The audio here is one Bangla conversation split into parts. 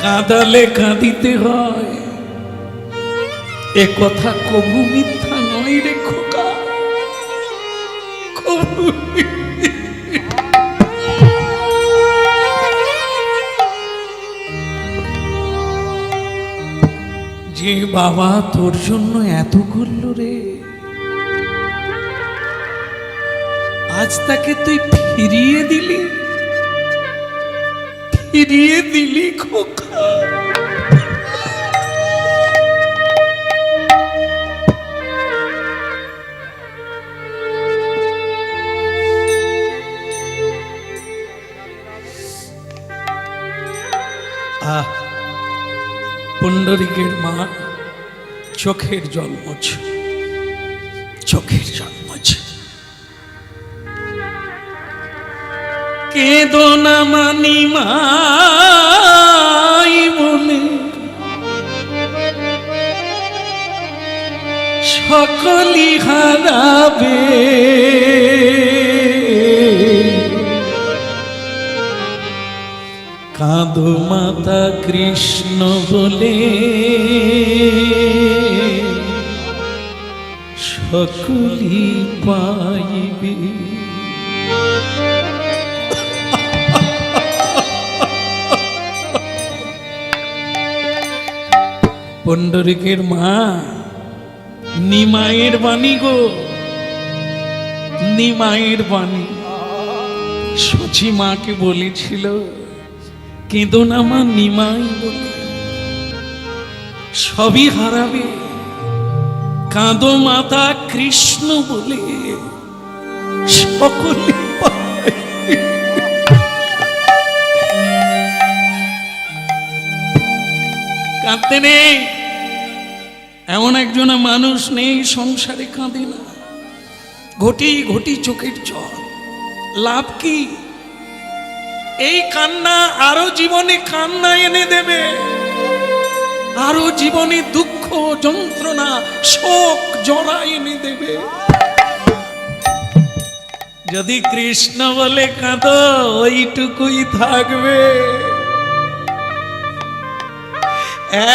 কাঁদালে কাঁদিতে হয়, এ কথা কবু মিথ্যা নয় রে খোকা, কবু। যে বাবা তোর জন্য এত করলো রে, আজ তাকে তুই ফিরিয়ে দিলি, ফিরিয়ে দিলি খোকা। পুণ্ডরিকের মা চোখের জল মোছে, চোখের জল মোছে। কেঁদো না মানি মাই বলে সকলি হারাবে, কাঁদো মাতা কৃষ্ণ বলে সকলি পাইবে। পুণ্ডরিকের মা নিমায়ের বাণী গো, নিমায়ের বাণী। সচি মাকে বলেছিল কেঁদো না মা নিমাই বলে সবই হারাবে, কাঁদো মাতা কৃষ্ণ বলে সকলে পাবে। কাঁদতে নেই এমন একজন মানুষ নেই সংসারে কাঁদে না। ঘটি ঘটি চোখের জল, লাভ কি? এই কান্না আরো জীবনে কান্না এনে দেবে, আরো জীবনে দুঃখ যন্ত্রণা শোক জরা এনে দেবে। যদি কৃষ্ণ বলে কাঁদো ওইটুকুই থাকবে।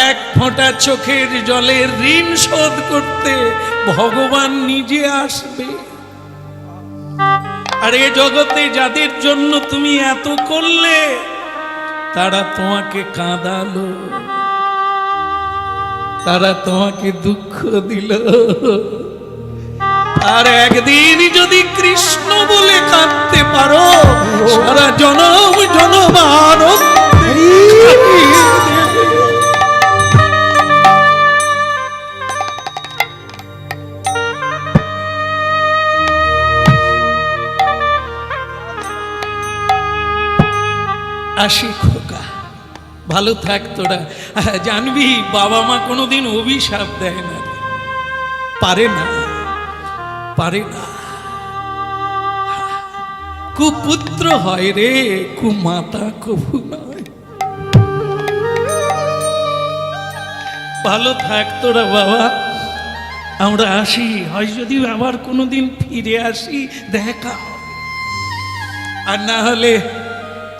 এক ফোঁটা চোখের জলের ঋণ শোধ করতে ভগবান নিজে আসবে। আর এ জগতে যাদের জন্য তুমি এত করলে তারা তোমাকে কাঁদালো, তারা তোমাকে দুঃখ দিল। আর একদিন যদি কৃষ্ণ বলে কাঁদতে পারো সারা জনম জনম আসি খোকা, ভালো থাক তোরা। জানবি বাবা মা কোনোদিন অভিশাপ দেয় না, পারে না, পারে না। কুপুত্র হয় রে, কুমাতা কবু নয়। ভালো থাক তোরা বাবা, আমরা আসি। হয় যদি আবার কোনোদিন ফিরে আসি দেখা, আর না হলে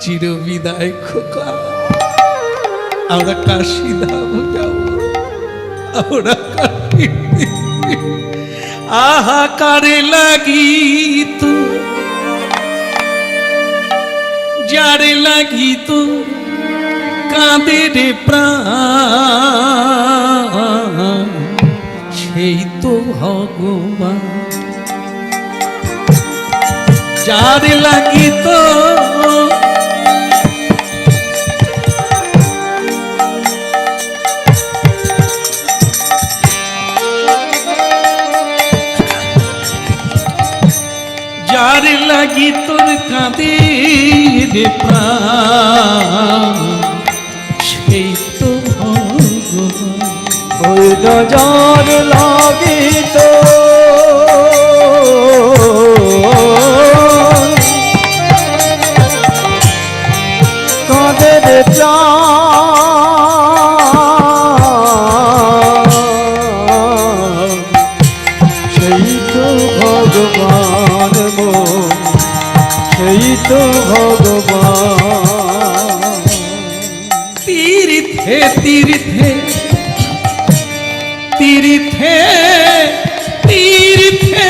চির বিদায় খোকা। আমরা কাশী ধাম যাব, আমরা আহাকারে লাগিত যারে লাগিত কাঁদে রে প্রাণ, সেই তো ভগবান। যারে লাগিত যার লাগি তোর কাঁদে রে প্রাণ, সেই তো ভগবান। ওই যার লাগি তো কাঁদে রে প্রাণ, সেই তো ভগবান, সেই তো ভগবান। তীর তীর্থে তীর্থে তীর্থে তীর্থে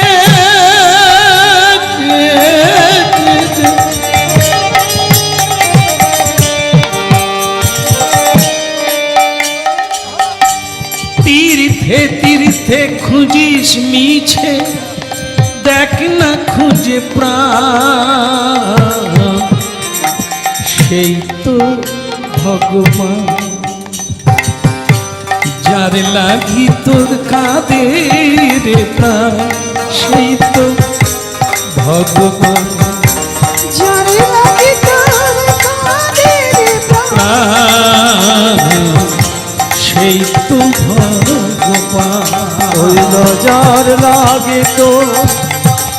তীর্থে তীর্থে খুঁজিস মিছে দেখ না খুঁজে প্রাণ সেই তো ভগবান যার লাগি তোর কাঁদে রে প্রাণ সেই তো ভগবান যার লাগি তোর কাঁদে রে প্রাণ সেই তো ভগবান ওই নজর লাগে তো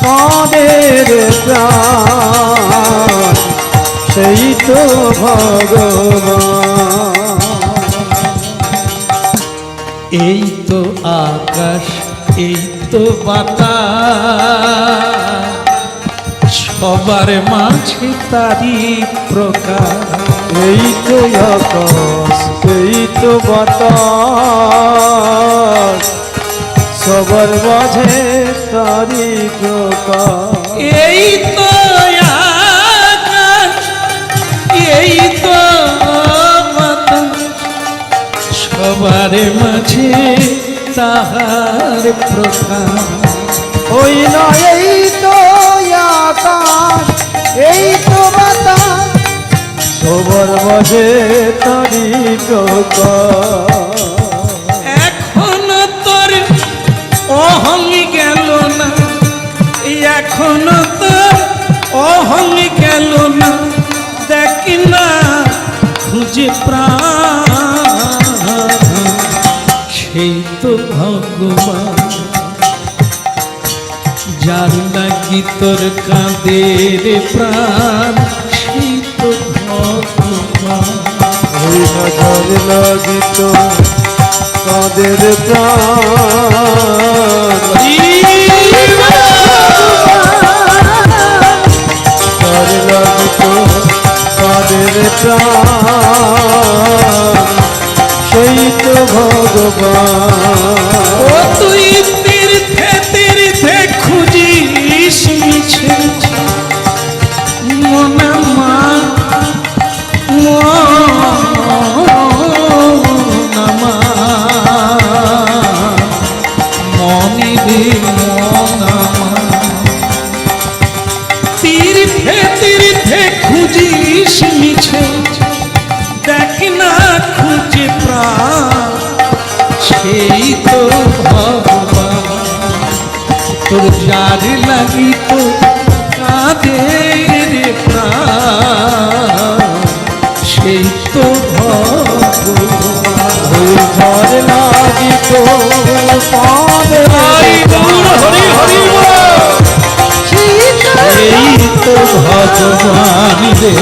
কাঁদের প্রাণ সেই তো ভগবান এই তো আকাশ এই তো বাতাস সবার মাঝে তারি প্রকাশ এই তো আকাশ এই তো বাতাস সবার মাঝে তারি প্রকাশ এই তো আকাশ এই তো বাতাস সবার মাঝে তাহার প্রকাশ ওই না এই তো আকাশ এই তো বাতাস সবার মাঝে তারি প্রকাশ এখনো তোর অহং গেল না এখনো তোর অহং গেল না দেখ না খুঁজে প্রাণ সেই তো ভগবান যার লাগি তোর কাঁদের প্রাণ সেই তো ভগবান ওই নজর লাগিত কাদের প্রাণ নজর লাগিত কাদের প্রাণ সেই তো ভগবান ও তুই তীর্থে তীর্থে খুঁজিস মিছে মনে মা মনে রে তীর্থে তীর্থে খুঁজিস মিছে দেখ না খুঁজে প্রাণ সেই তো ভগবান তোর যার লাগি তো কাঁদের প্রাণ সেই তো ভগবান ওই ঝড় লাগিত কাদের হরি হরি এই তো ভগবান রে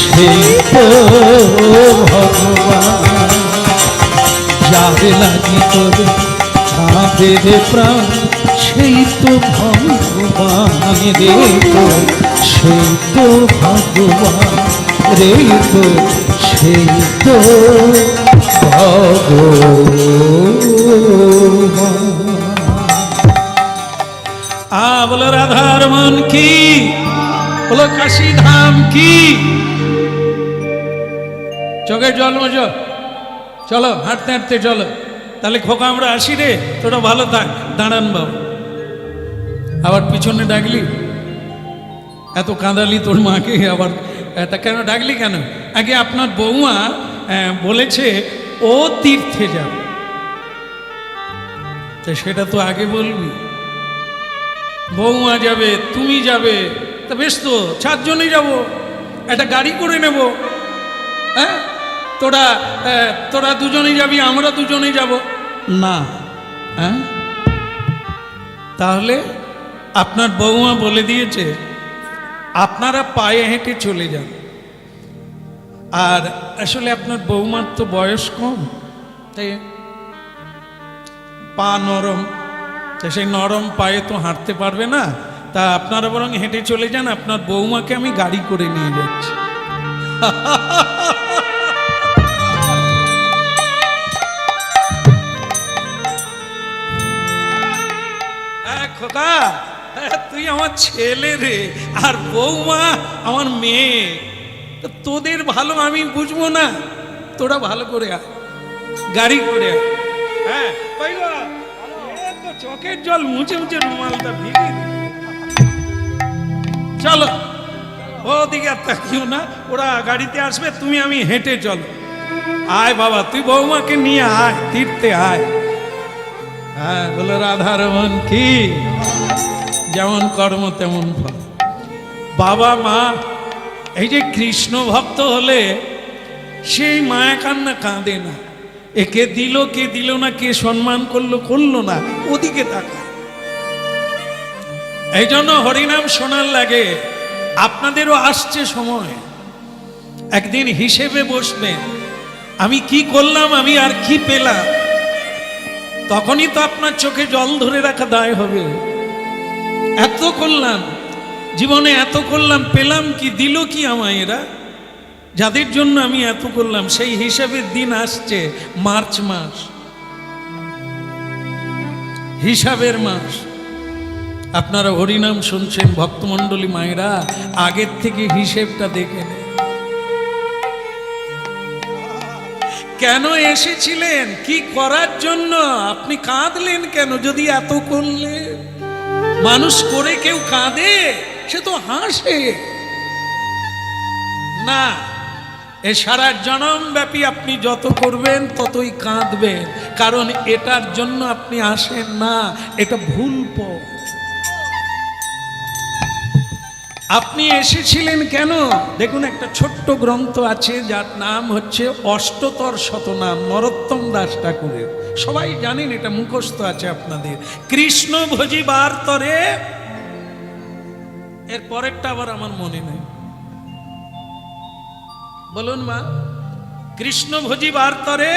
সেই তো ভগবান যার লাগি তোর কাঁদের প্রাণ সেই তো ভগবান রে তো সেই তো ভগবান রে তো সেই তো ভগবান বলো রাধার মন কি বলো কাশী ধাম কি চোখে জল মজো চলো হাঁটতে হাঁটতে চলো তাহলে খোকা আমরা আসি রে তোরা ভালো থাক দাঁড়ান বাবু আবার পিছনে ডাকলি এত কাঁদালি তোর মাকে আবার এটা কেন ডাকলি কেন আগে আপনার বৌমা বলেছে ও তীর্থে যাবে তো সেটা তো আগে বলবি বৌমা যাবে তুমি যাবে তা বেশ তো 4 জনেই যাবো একটা গাড়ি করে নেব হ্যাঁ তোরা দুজনেই যাবি আমরা দুজনেই যাব না হ্যাঁ তাহলে আপনার বৌমা বলে দিয়েছে আপনারা পায়ে হেঁটে চলে যান আর আসলে আপনার বৌমার তো বয়স কম তাই পা নরম তো সেই নরম পায়ে তো হাঁটতে পারবে না তা আপনারা বরং হেঁটে চলে যান আপনার বৌমাকে আমি গাড়ি করে নিয়ে যাচ্ছি খোকা, তুই আমার ছেলে রে, আর বৌমা আমার মেয়ে। তো তোদের ভালো আমি বুঝবো না? তোরা ভালো করে আয়, গাড়ি করে আয়। হ্যাঁ পাইবা, তো চোখের জল মুছে মুছে রুমালটা ভিড়ে চলো। ওদিকে আর তাকিও না, ওরা গাড়িতে আসবে, তুমি আমি হেঁটে চলো। আয় বাবা, তুই বৌমাকে নিয়ে আয়, তীর্থে আয়। হ্যাঁ বলো রাধারমন কি, যেমন কর্ম তেমন ফল। বাবা মা এই যে কৃষ্ণ ভক্ত হলে সেই মায়া কান্না কাঁদে না, একে দিল কে দিল না, কে সম্মান করলো করলো না, ওদিকে তাকায়। এই জন্য হরিনাম শোনার লাগে। আপনাদেরও আসছে সময়, একদিন হিসেবে বসবেন, আমি কি করলাম, আমি আর কি পেলাম। তখনই তো আপনার চোখে জল ধরে রাখা দায় হবে। এত করলাম জীবনে, এত করলাম, পেলাম কি, দিল কি আমায় এরা, যাদের জন্য আমি এত করলাম। সেই হিসাবের দিন আসছে, মার্চ মাস, হিসাবের মাস। আপনারা হরিনাম শুনছেন, ভক্তমণ্ডলী মায়েরা, আগের থেকে হিসেবটা দেখে নেন। কেন এসেছিলেন, কি করার জন্য, আপনি কাঁদলেন কেন? যদি এত করলেন, মানুষ করে কেউ কাঁদে, সে তো হাসে না। এ সারা জনম ব্যাপী আপনি যত করবেন ততই কাঁদবেন, কারণ এটার জন্য আপনি আসেন না, এটা ভুল পথ। আপনি এসেছিলেন কেন? দেখুন, একটা ছোট্ট গ্রন্থ আছে যার নাম হচ্ছে অষ্টতর শতনাম, নরোত্তম দাস ঠাকুরের। সবাই জানেন, এটা মুখস্থ আছে আপনাদের। কৃষ্ণ ভজিবার তরে, এর পরেরটা আবার আমার মনে নেই, বলুন মা। কৃষ্ণ ভজিবার তরে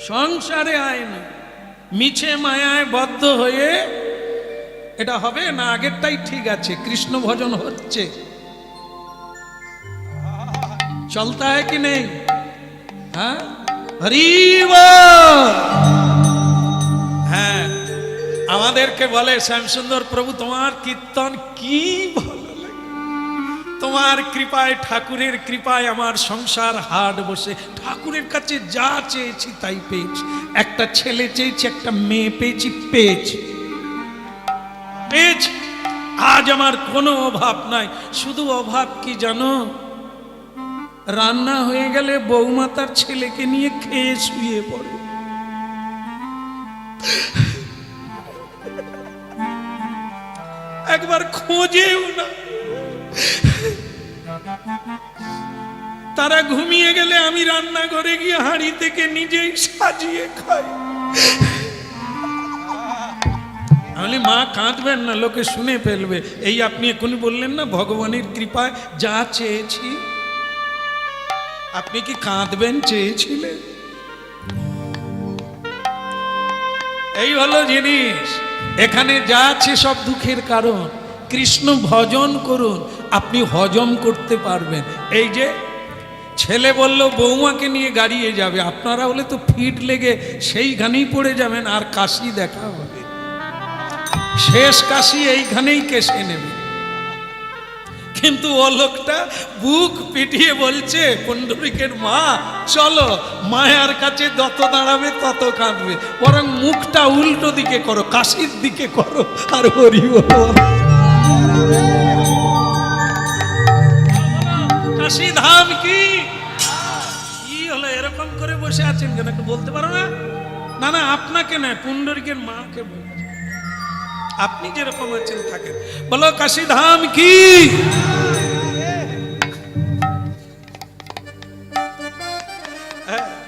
সংসারে আয় না, মিছে মায়ায় বদ্ধ হয়ে। এটা হবে না, আগেরটাই ঠিক আছে, কৃষ্ণ ভজন হচ্ছে, চলতা है कि नहीं? हाँ হরি বল। হ্যাঁ, আমাদেরকে বলে শ্যামসুন্দর প্রভু, তোমার কীর্তন কি ভালো লাগে, তোমার কৃপায়, ঠাকুরের কৃপায় আমার সংসার হাট বসে। ঠাকুরের কাছে যা চেয়েছি তাই পেয়েছি। একটা ছেলে চেয়েছি, একটা মেয়ে পেয়েছি, পেয়েছি। আজ আমার কোনো অভাব নাই। শুধু অভাব কি জানো? রান্না হয়ে গেলে বৌমা তার ছেলেকে নিয়ে খেয়ে শুয়ে পড়ে। একবার খোঁজেও না। তারা ঘুমিয়ে গেলে আমি রান্নাঘরে গিয়ে হাঁড়ি থেকে নিজেই সাজিয়ে খাই। আমি মা কাঁদবেন না, লোকে শুনে ফেলবে। এই আপনি এখনই বললেন না, ভগবানের কৃপায় যা চেয়েছি। আপনি কি কাঁদবেন চেয়েছিলেন? এই হলো জিনিস। এখানে যা আছে সব দুঃখের কারণ। কৃষ্ণ ভজন করুন, আপনি হজম করতে পারবেন। এই যে ছেলে বলল বৌমাকে নিয়ে গাড়িয়ে যাবে, আপনারা হলে তো ফিট লেগে সেইখানেই পড়ে যাবেন, আর কাশি দেখা হবে। শেষ কাশি এইখানেই কেসে নেবে। কিন্তু ও লোকটা বুক পিটিয়ে বলছে, পুণ্ডরিকের মা চলো, মায়ার কাছে যত দাঁড়াবে তত কাঁদবে, বরং মুখটা উল্টো দিকে করো, কাশির দিকে করো, আর হরি বল। কাশি ধাম কি হলো? এরকম করে বসে আছেন কেন, একটু বলতে পারো না? না না, আপনাকে নয়, পুণ্ডরিকের মাকে বলছে। আপনি যেরকম আছেন থাকেন, বলো কাশি ধাম কি।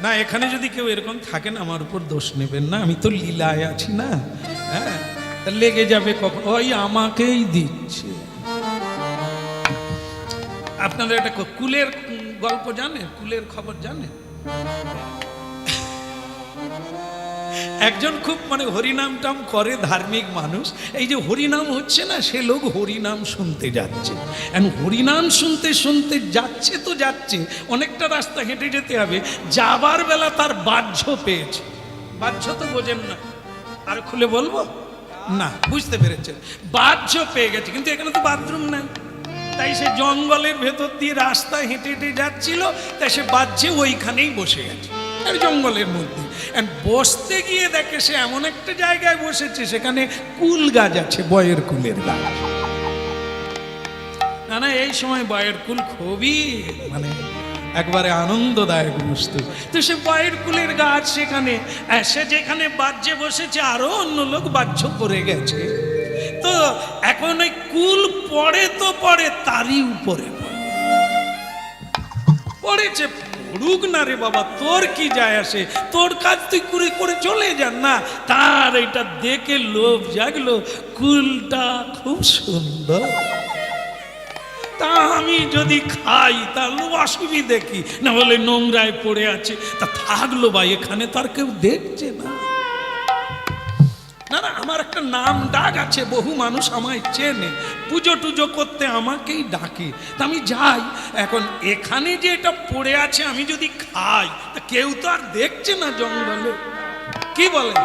না, এখানে যদি কেউ এরকম থাকেন আমার উপর দোষ নেবেন না, আমি তো লীলায় আছি না। হ্যাঁ, লেগে যাবে কখন, ওই আমাকেই দিচ্ছে। আপনাদের একটা কুলের গল্প জানেন, কুলের খবর জানেন? একজন খুব হরিনাম টাম করে ধার্মিক মানুষ। এই যে হরিনাম হচ্ছে না, সে লোক হরিনাম শুনতে যাচ্ছে। হরিনাম শুনতে শুনতে যাচ্ছে তো যাচ্ছে, অনেকটা রাস্তা হেঁটে যেতে হবে। যাবার বেলা তার বাহ্য পেয়েছে। বাহ্য তো বোঝেন না, আর খুলে বলবো? না, বুঝতে পেরেছেন, বাহ্য পেয়ে গেছে, কিন্তু এখানে তো বাথরুম নাই। তাই সে জঙ্গলের ভেতর দিয়ে রাস্তায় হেঁটে হেঁটে যাচ্ছিল, তাই সে বাহ্যে ওইখানেই বসে গেছে, আর জঙ্গলের মধ্যে। বসতে গিয়ে দেখে সে এমন একটা জায়গায় বসেছে, সেখানে কুল গাছ আছে, বয়ের কুলের গাছ। না না, এই সময় বয়ের কুল খুবই মানে একবারে আনন্দদায়ক বস্তু। তো সে বয়ের কুলের গাছ, সেখানে সে যেখানে বাহ্যে বসেছে, আরো অন্য লোক বাহ্য করে গেছে। তো এখন ওই কুল পড়ে তো পড়ে, তারই উপরে পড়েছে। পড়ুক না রে বাবা, তোর কি যায় আসে, তোর কাজ তুই করে করে চলে যান না। তার এটা দেখে লোভ জাগলো, কুলটা খুব সুন্দর, তা আমি যদি খাই তাহলে অসুবিধে কি, না বলে নোংরায় পড়ে আছে, তা থাকলো বা এখানে তার কেউ দেখছে না। না না, আমার একটা নাম ডাক আছে, বহু মানুষ আমায় চেনে, পুজো টুজো করতে আমাকেই ডাকে, তা আমি যাই। এখন এখানে যে এটা পড়ে আছে, আমি যদি খাই তা কেউ তো আর দেখছে না জঙ্গলে, কি বলে?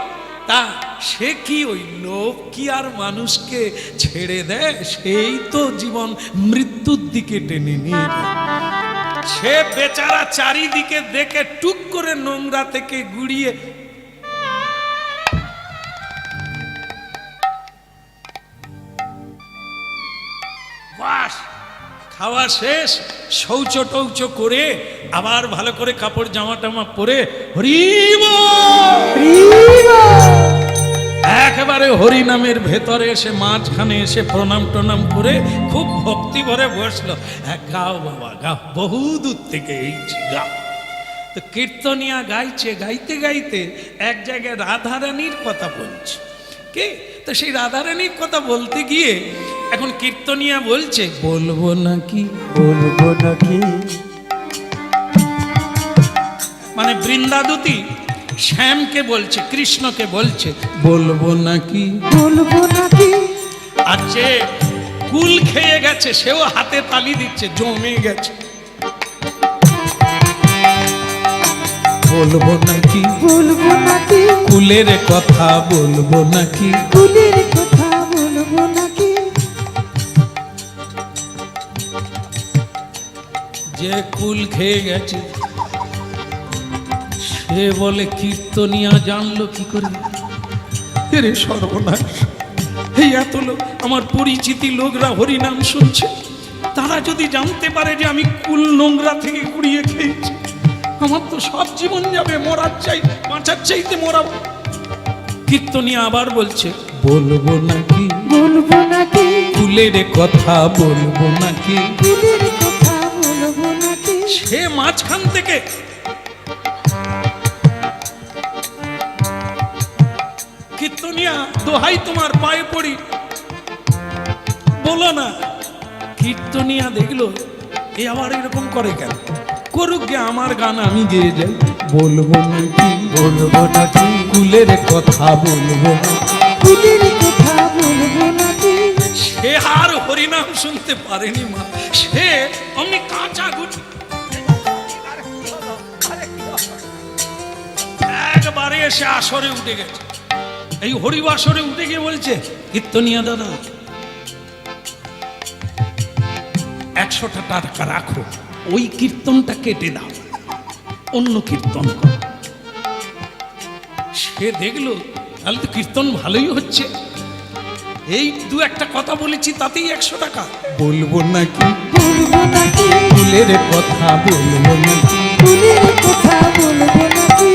তা সে কি ওই লোভ কি আর মানুষকে ছেড়ে দেয়? সেই তো জীবন মৃত্যুর দিকে টেনে নিয়ে যায়। সে বেচারা চারিদিকে দেখে টুক করে নোংরা থেকে গুড়িয়ে বাস, খাওয়া শেষ, শৌচ টৌচ করে আবার ভালো করে কাপড় জামা টামা পরে হরিব একেবারে হরি নামের ভেতরে এসে মাঝখানে এসে প্রণাম টনাম করে খুব ভক্তি ভরে বসলো। গাও বাবা গাও, বহু দূর থেকে এইছি, গাও। তো কীর্তনিয়া গাইছে, গাইতে গাইতে এক জায়গায় রাধারানীর কথা বলছে। কে? তো সেই রাধারানীর কথা বলতে গিয়ে এখন কীর্তনিয়া বলছে, বলবো নাকি বলবো নাকি, মানে বৃন্দাদূতী শ্যামকে বলছে, কৃষ্ণকে বলছে, বলবো নাকি বলবো নাকি। আর যে কুল খেয়ে গেছে সেও হাতে তালি দিচ্ছে, জমে গেছে। বলবো নাকি বলবো নাকি, কুলের কথা বলবো নাকি, কুলের কথা বলবো নাকি। যে কুল খেয়ে গেছে সে বলে কীর্তনিয়া জানলো কি করে? রে সর্বনাশ, এই এত লোক আমার পরিচিতি লোকরা হরিনাম শুনছে, তারা যদি জানতে পারে যে আমি কুল নোংরা থেকে কুড়িয়ে খেয়েছি, আমার তো সব জীবন যাবে, মরার চাই, বাঁচার চাইতে মরাবো। কীর্তনিয়া আবার বলছে, বলবো নাকি বলবো নাকি, কুলের কথা বলবো নাকি। কুলের কথা বলবো নাকি। সে মাঝখান থেকে কীর্তনিয়া, দোহাই তোমার পায়ে পড়ি, বলো না। কীর্তনিয়া দেখলো এ আবার এরকম করে কেন, করুক গে, আমার গান আমি গেয়ে যাই। বলবো নাকি বলবো নাকি, কুলের কথা বলবো না। কুলের কথা বলবো নাকি। সে আর হরিনাম শুনতে পারেনি মা, সে অমনি কাঁচা গুটি একবারে এসে আসরে উঠে গেছে। এই হরিবাসরে উঠে গিয়ে বলছে, কীর্তনিয়া দাদা 100টা টাকা রাখো, ওই কীর্তনটা কেটে দাও, অন্য কীর্তন করো। সে দেখলো তাহলে তো কীর্তন ভালোই হচ্ছে, এই দু একটা কথা বলেছি তাতেই 100 টাকা। বলবো নাকি বলবো নাকি, কুলের কথা বলবো নাকি। কুলের কথা বলবো নাকি।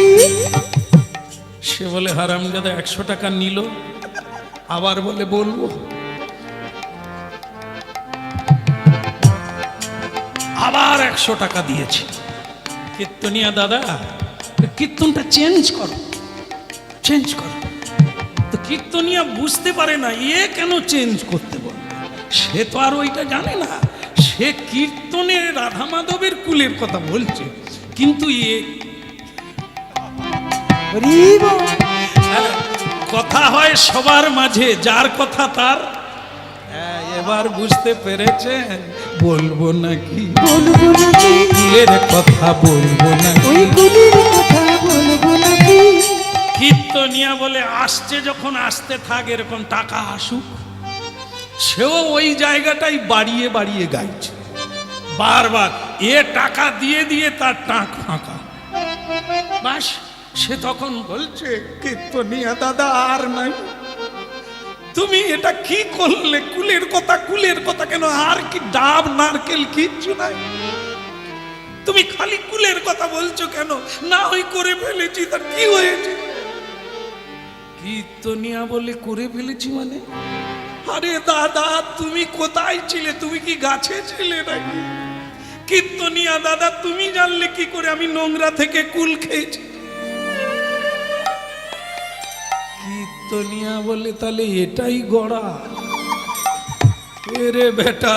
সে বলে হারামজাদা 100 টাকা নিল, আবার বলে বলবো, আবার 100 টাকা দিয়েছে। কীর্তনিয়া দাদা কীর্তনটা চেঞ্জ করো, চেঞ্জ করো। তো কীর্তনিয়া বুঝতে পারে না এ কেন চেঞ্জ করতে বলে, সে তো আর ওইটা জানে না। সে কীর্তনে রাধা মাধবের কুলের কথা বলছে, কিন্তু এ হরিব কথা হয় সবার মাঝে, যার কথা তার। এবার বুঝতে পেরেছে, বলবো নাকি বলবো নাকি, কুলের কথা বলবো নাকি। ওই কুলের কথা বলবো নাকি। কীর্তনিয়া বলে আসছে যখন আসতে থাক, এরকম টাকা আসুক। সেও ওই জায়গাটাই বাড়িয়ে বাড়িয়ে গাইছে বারবার, এ টাকা দিয়ে দিয়ে তার টাক ফাঁকা। বাস, সে তখন বলছে, কীর্তনিয়া দাদা আর নাই, তুমি এটা কি করলে? কুলের কথা, কুলের কথা কেন? আর কি ডাব নারকেল কিচ্ছু নাই, তুমি খালি কুলের কথা বলছো কেন? না ওই করে ফেলেছি, তার কি হয়েছে? কীর্তনিয়া বলে, করে ফেলেছি মানে? আরে দাদা তুমি কোথায় ছিলে? তুমি কি গাছে ছিলে নাকি? কীর্তনিয়া দাদা তুমি জানলে কি করে আমি নোংরা থেকে কুল খেয়েছি? কীর্তনিয়া বলে, তাহলে এটাই গড়া? এরে বেটা,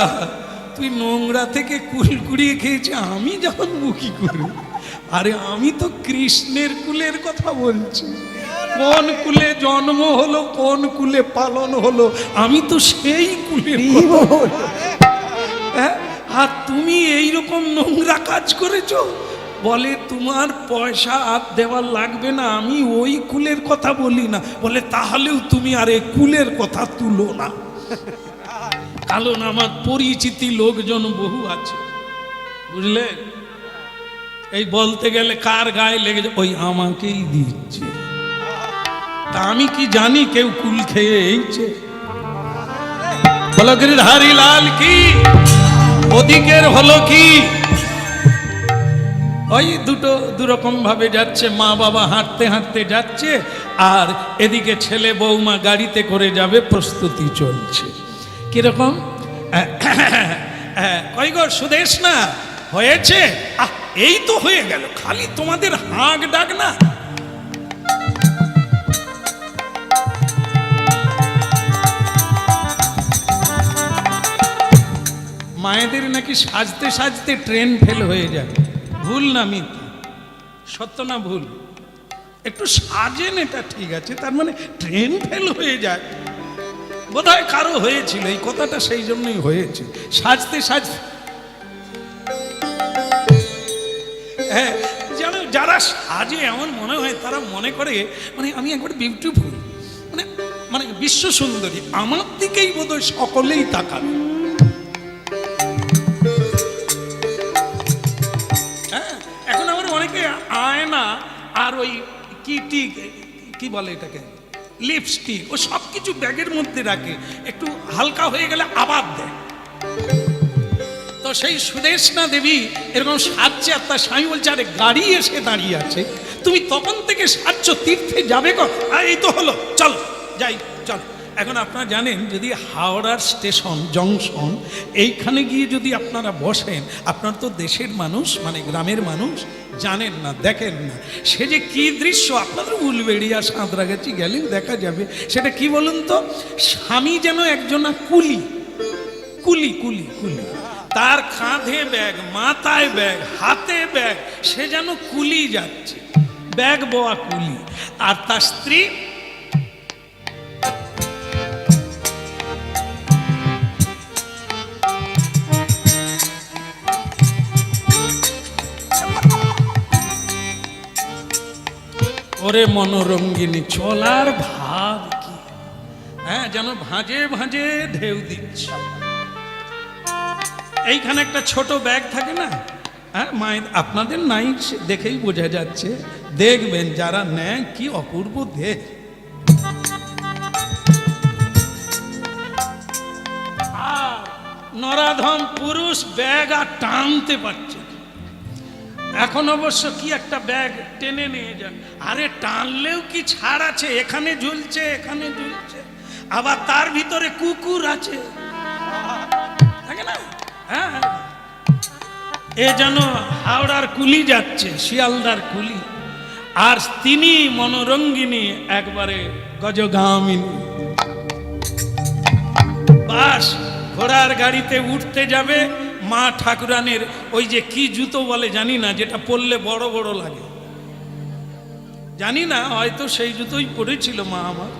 তুই নোংরা থেকে কুল কুড়িয়ে খেয়েছি, আমি জানবো কি করে? আরে আমি তো কৃষ্ণের কুলের কথা বলছি। কোন কুলে জন্ম হলো, কোন কুলে পালন হলো, আমি তো সেই কুলের কথা বলছি। হ্যাঁ, আর তুমি এইরকম নোংরা কাজ করেছো? বলে তোমার পয়সা আর দেওয়ার লাগবে না, আমি ওই কুলের কথা বলি না। বলে তাহলেও তুমি আর এই কুলের কথা তুলো না, কারণ আমার পরিচিতি লোকজন বহু আছে, বুঝলে? এই বলতে গেলে কার গায়ে লেগেছে, ওই আমাকেই দিচ্ছে। তা আমি কি জানি কেউ কুল খেয়ে এইছে? বলো গিরিধারী লাল কি? ওদিকের হলো কি? ওই দুটো দুরকম ভাবে যাচ্ছে, মা বাবা হাঁটতে হাঁটতে যাচ্ছে, আর এদিকে ছেলে বৌমা গাড়িতে করে যাবে, প্রস্তুতি চলছে। কিরকম? কই গো সুদেশ না হয়েছে? এই তো হয়ে গেল, খালি তোমাদের হাঁক ডাক না। মায়েদের নাকি সাজতে সাজতে ট্রেন ফেল হয়ে যায়। ভুল না মিথ্যা? সত্য না ভুল? একটু সাজেন, এটা ঠিক আছে, তার মানে ট্রেন ফেল হয়ে যায়? বোধহয় কারো হয়েছিল এই কথাটা, সেই জন্যই হয়েছে। সাজতে সাজতে, হ্যাঁ, যেন যারা সাজে এমন মনে হয়, তারা মনে করে মানে আমি একবার বিউটিফুল, মানে মানে বিশ্ব সুন্দরী, আমার দিকেই বোধহয় সকলেই তাকাবে। হ্যাঁ, এখন আমার অনেকে আয়না আর ওই কি বলে এটাকে, লিপস্টিক, ও সব কিছু ব্যাগের মধ্যে রাখে, একটু হালকা হয়ে গেলে আবার দেয়। তো সেই সুদেশনা দেবী এরকম সাজছে, আর তার স্বামী বলছে, আরে গাড়ি এসে দাঁড়িয়ে আছে, তুমি তখন থেকে সাজছো, তীর্থে যাবে গো? এই তো হলো, চল যাই, চল। এখন আপনারা জানেন, যদি হাওড়ার স্টেশন জংশন এইখানে গিয়ে যদি আপনারা বসেন, আপনার তো দেশের মানুষ, মানে গ্রামের মানুষ, জানেন না, দেখেন না, সে যে কি দৃশ্য, আপনাদের উলবেড়িয়া সাঁতরাগাছি গেলেও দেখা যাবে। সেটা কি বলুন তো? স্বামী যেন একজনা কুলি, কুলি কুলি কুলি, তার কাঁধে ব্যাগ, মাথায় ব্যাগ, হাতে ব্যাগ, সে যেন কুলি যাচ্ছে, ব্যাগ বোয়া কুলি। আর তার স্ত্রী ওরে মনোরঙ্গিনী, চলার ভাব কি! হ্যাঁ, যেন ভাঁজে ভাঁজে ঢেউ দিচ্ছে। এইখানে একটা ছোট ব্যাগ থাকে না? হ্যাঁ, মায়ের আপনাদের নাই, দেখেই বোঝা যাচ্ছে, দেখবেন যারা নেয়, কি অপূর্ব দেহ। আর নরাধম পুরুষ ব্যাগ আর টানতে পারছে। এখন অবশ্য কি একটা ব্যাগ টেনে নিয়ে যান, আরে টানলেও কি ছাড় আছে? এখানে ঝুলছে, এখানে ঝুলছে, আবার তার ভিতরে কুকুর আছে, থাকে না? হ্যাঁ, এ যেন হাওড়ার কুলি যাচ্ছে, শিয়ালদার কুলি, আর তিনি মনোরঙ্গিনী, একবারে গজগামিনী। বাস, ঘোড়ার গাড়িতে উঠতে যাবে, মা ঠাকুরানের ওই যে কি জুতো বলে জানি না, যেটা পরলে বড় বড় লাগে, জানি না, হয়তো সেই জুতোই পরেছিল মা আমার।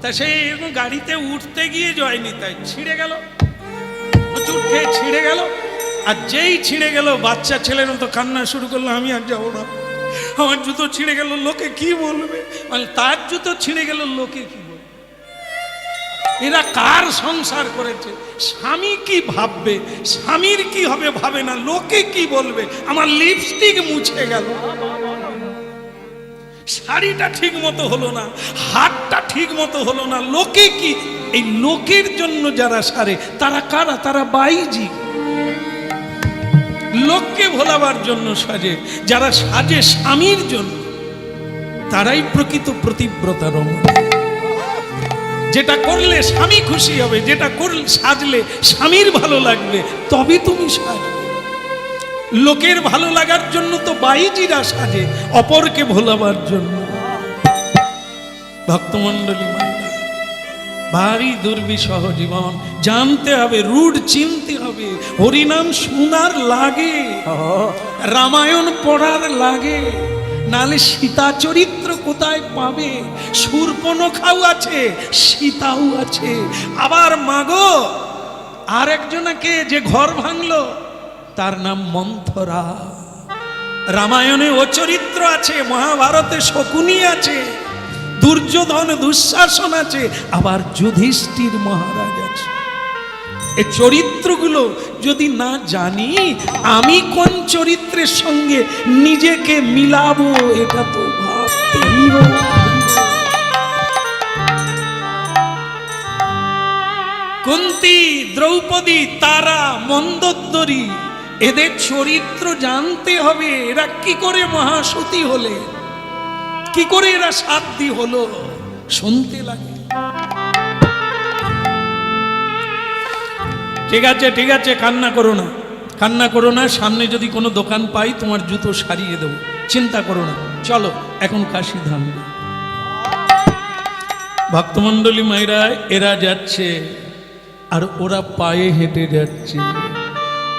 তা সেই গাড়িতে উঠতে গিয়ে জয়নি, তাই ছিঁড়ে গেল, প্রচুর খেয়ে ছিঁড়ে গেল। আর যেই ছিঁড়ে গেল, বাচ্চা ছেলের মতো কান্না শুরু করলো, আমি আর যাবো না, আমার জুতো ছিঁড়ে গেল, লোকে কি বলবে? মানে তার জুতো ছিঁড়ে গেল, লোকে কি বলবে? এরা কার সংসার করেছে? স্বামী কি ভাববে, স্বামীর কি হবে ভাবে না, লোকে কি বলবে? আমার লিপস্টিক মুছে গেল, শাড়িটা ঠিক মতো হলো না, হাতটা ঠিক মতো হলো না, লোকে কি? এই লোকের জন্য যারা সারে তারা কারা? তারা বাইজি। লোককে ভোলাবার জন্য সাজে। যারা সাজে স্বামীর জন্য তারাই প্রকৃত প্রতিব্রতা রমণী। যেটা করলে স্বামী খুশি হবে, যেটা করলে সাজলে স্বামীর ভালো লাগবে, তবে তুমি সাজবে। লোকের ভালো লাগার জন্য তো বাইজিরা সাজে, অপরকে ভোলাবার জন্য। ভক্তমণ্ডলী মায়েরা, ভারী দুর্বিষহ জীবন। জানতে হবে, রুট চিনতে হবে। হরিনাম শোনার লাগে, রামায়ণ পড়ার লাগে, নালে সীতা চরিত্র কোথায় পাবে? শূর্পণখাও আছে, সীতাও আছে। আবার মাগো আরেকজনকে যে ঘর ভাঙলো তার নাম মন্থরা। রামায়ণে ও চরিত্র আছে, মহাভারতে শকুনি আছে, দুর্যোধন দুঃশাসন আছে, আবার যুধিষ্ঠির মহারাজ আছে। এই চরিত্রগুলো যদি না জানি, আমি কোন চরিত্রের সঙ্গে নিজেকে মিলাবো এটা তো ভাবতেই হবে। কুন্তী, দ্রৌপদী, তারা, মন্দোদরী, এদের চরিত্র জানতে হবে। এরা কি করে মহাসতী হলে, কি করে এরা সাধ্যী হলো, শুনতে লাগে। ঠিক আছে, ঠিক আছে, কান্না করো না, কান্না করো না। সামনে যদি কোনো দোকান পাই তোমার জুতো সারিয়ে দেবো, চিন্তা করো না। চলো এখন কাশী ধাম। ভক্তমণ্ডলী মায়েরা, এরা যাচ্ছে আর ওরা পায়ে হেঁটে যাচ্ছে।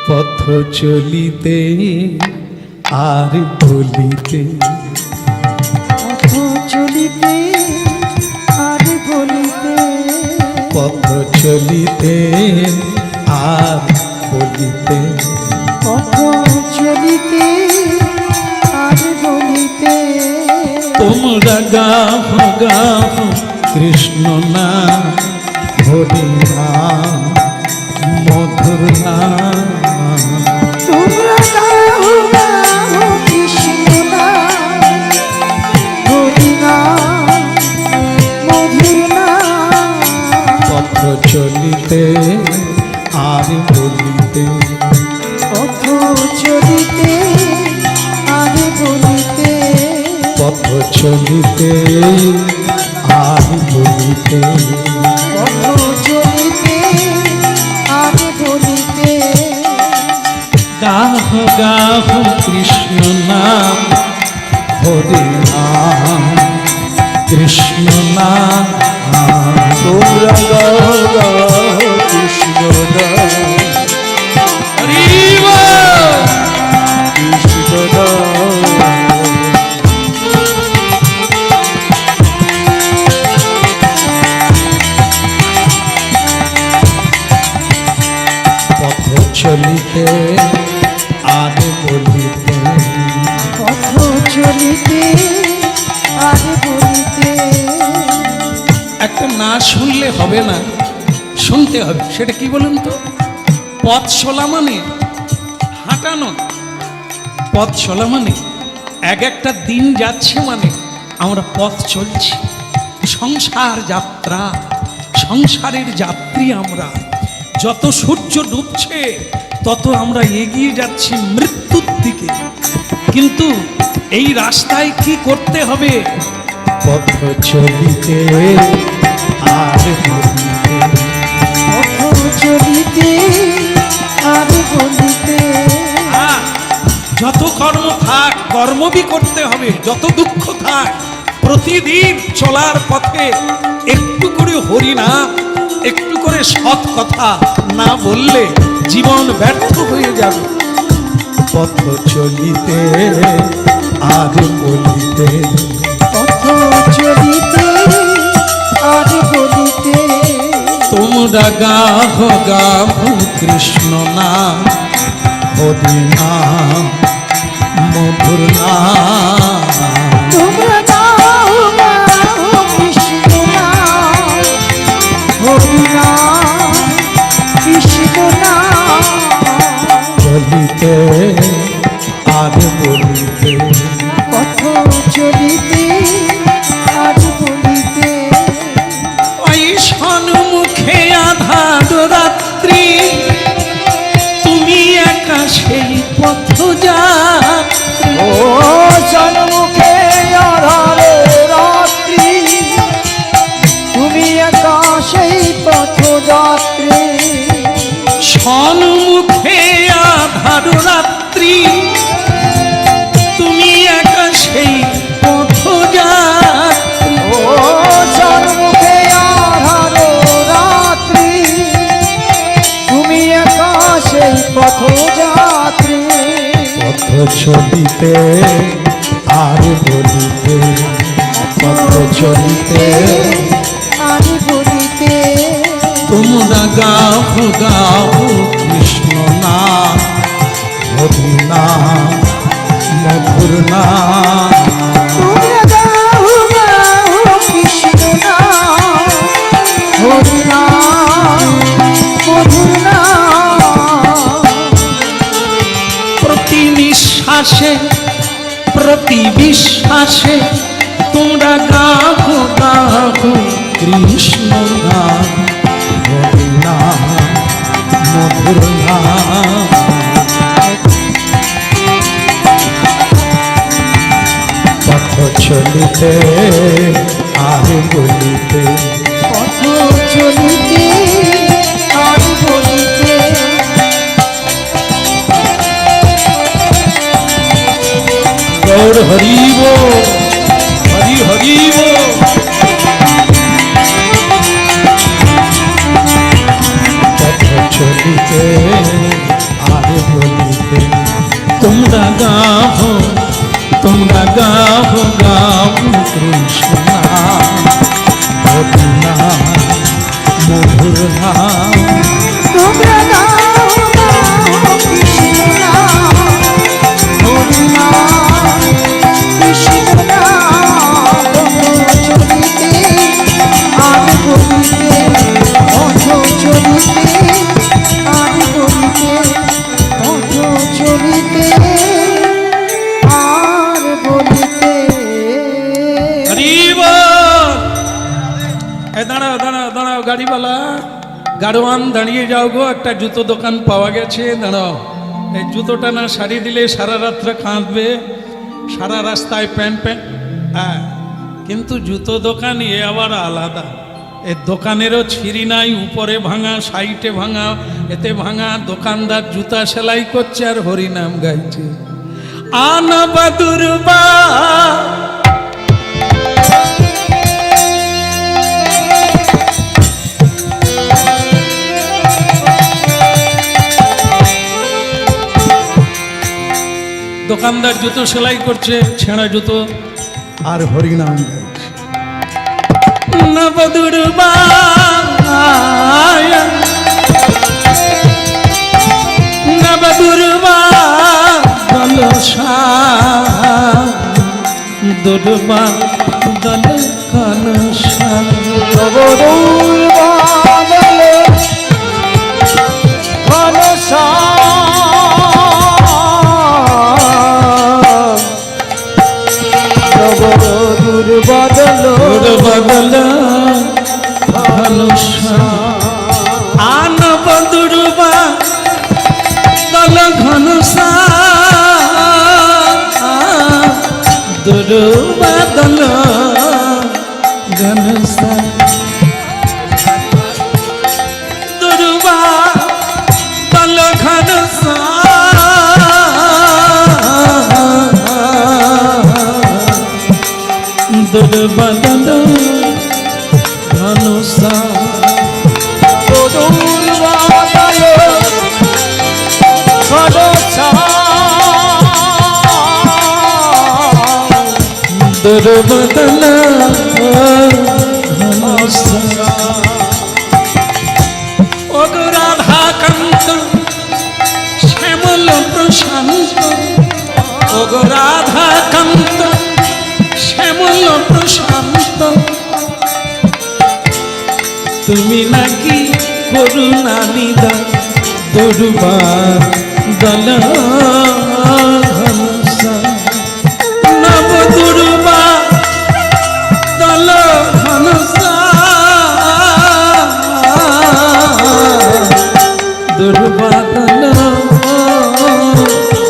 পথ চলিতে আর বলিতে, পথ চলিতে আর বলিতে, পথ চলিতে আর বলিতে, পথ চলিতে আর বলিতে। তোমরা গাহ গাহ কৃষ্ণ নাম, হরি নাম, মধুর নাম। তোমরা গাও গাও কৃষ্ণ নাম, হরি নাম, মধুর নাম। পথ চলিতে আর বলিতে, পথ চলিতে আর বলিতে, পথ চলিতে আর বলিতে, পথ চলিতে আর বলিতে। গাহ গাহ কৃষ্ণ নাম, হরি নাম, কৃষ্ণ নাম। তোমরা গাহ গাহ কৃষ্ণ নাম, হরি বল। কৃষ্ণ নাম। পথ চলিতে আর বলিতে, পথ চলিতে আর বলিতে। একটা না শুনলে হবে না, শুনতে হবে। সেটা কি বলুন তো? পথ চলা মানে হাঁটানো, পথ চলা মানে এক একটা দিন যাচ্ছে মানে আমরা পথ চলছি। সংসার যাত্রা, সংসারের যাত্রী আমরা। যত সূর্য ডুবছে তত আমরা এগিয়ে যাচ্ছি মৃত্যুর দিকে। কিন্তু এই রাস্তায় কি করতে হবে? পথ চলিতে আর বলিতে, পথ চলিতে আর বলিতে। যত কর্ম থাক কর্মবি করতে হবে, যত দুঃখ থাক প্রতিদিন চলার পথে একটু করে হরিনাম, একটু করে সৎ কথা না বললে জীবন ব্যর্থ হয়ে যাবে। পথ চলিতে আর বলিতে, পথ চলিতে আর বলিতে। তোমরা গাহ গাহ কৃষ্ণ নাম, হরি নাম, মধুর নাম। তোমরা গাও গাও কৃষ্ণ নাম, হরি নাম, কৃষ্ণ নাম। বলিতে আর বলিতে পথ চলিতে আর বলিতে, ওই সন্মুখে আধার রাত্রি, তুমি একা সেই পথ যাত্রী। ও সন্মুখে আধার রাত্রি, তুমি একা সেই পথ যাত্রী। সন্মুখে আধার রাত্রি, তুমি একা সেই পথ যাত্রী। ও সন্মুখে আধার রাত্রি, তুমি একা সেই পথ যাত্রী। পথ চলিতে আর বলিতে, পথ চলিতে আর বলিতে, তোমরা গাও গাও কৃষ্ণ নাম, হরি নাম, মধুর নাম। তোমরা গাও গাও কৃষ্ণ নাম, হরি নাম, মধুর নাম। প্রতি নিঃশ্বাসে প্রতি বিশ্বাসে তোমরা গাও গাও কৃষ্ণ নাম, হরি নাম, মধুর নাম। পথ চলিতে আর বলিতে, পথ চলিতে আর বলিতে, গৌর হরিব হরি হরিব। পথ চলিতে আর বলিতে, তোমরা গাও গাও কৃষ্ণ নাম, হরি নাম, মধুর নাম। তোমরা গাও গাও কৃষ্ণ নাম, হরি নাম, কৃষ্ণ নাম। পথ চলিতে আর বলিতে, পথ চলিতে আর বলিতে, পথ চলিতে আর বলিতে। হরিব। দাঁড়াও দাঁড়াও দাঁড়াও, গাড়িওয়ালা গাড়োয়ান দাঁড়িয়ে যাও গো, একটা জুতো দোকান পাওয়া গেছে, দাঁড়াও। এই জুতোটা না সারি দিলে সারা রাত্রে কাঁদবে, সারা রাস্তায় প্যান প্যান। হ্যাঁ, কিন্তু জুতো দোকান এ আবার আলাদা। এর দোকানেরও ছিঁড়ি নাই, উপরে ভাঙা, সাইডে ভাঙা, এতে ভাঙা। দোকানদার জুতা সেলাই করছে আর হরিনাম গাইছে। আনা বাদুরবা দোকানদার জুতো সেলাই করছে, ছেঁড়া জুতো, আর হরিনাম গাইছে। নবদুর্বায় নবদুর্বা দলসা, দুর্বা দল কনসা। নবদুর্বা দল কনসা, দুর্বদল দুর্বদল ধনুষা। আনব দুর্বা দল ঘনসা, দুর্বদল ঘনসা। দুর্বা দল ঘনসা, দুর্বদল ধনুষা। দুর্বদল কনসা, দুর্বদল ধনুষা। ওগো রাধাকান্ত শ্যামল প্রশান্ত, ওগো গো রাধা কান্ত শ্যামল প্রশান্ত, তুমি নাকি করুণা নিদা দুর্বা দল ঘনশ্যাম, নব দুর্বা দল ঘনশ্যাম, দুর্বা দল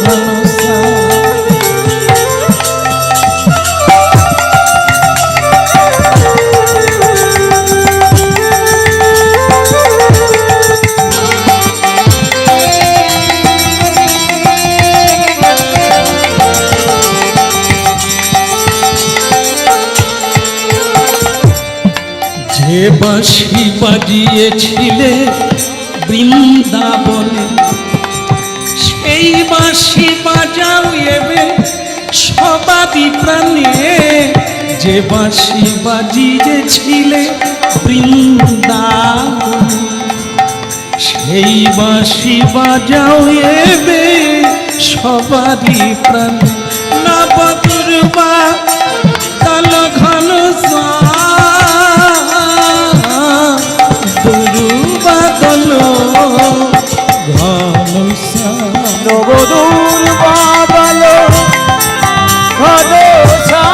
ঘনশ্যাম। যে বাঁশি বাজিয়েছিলে বৃন্দাবনে, সেই বাঁশি বাজাও এবে সবাদি প্রাণে। যে বাঁশি বাজিয়েছিলে বৃন্দাবনে, সেই বাঁশি বাজাও এবে সবাদি প্রাণে। নব দুর্বা দল ঘনশ্যাম, দুর্বা দল ঘনশ্যাম। নবদূর বাদল ঘনশ্যাম,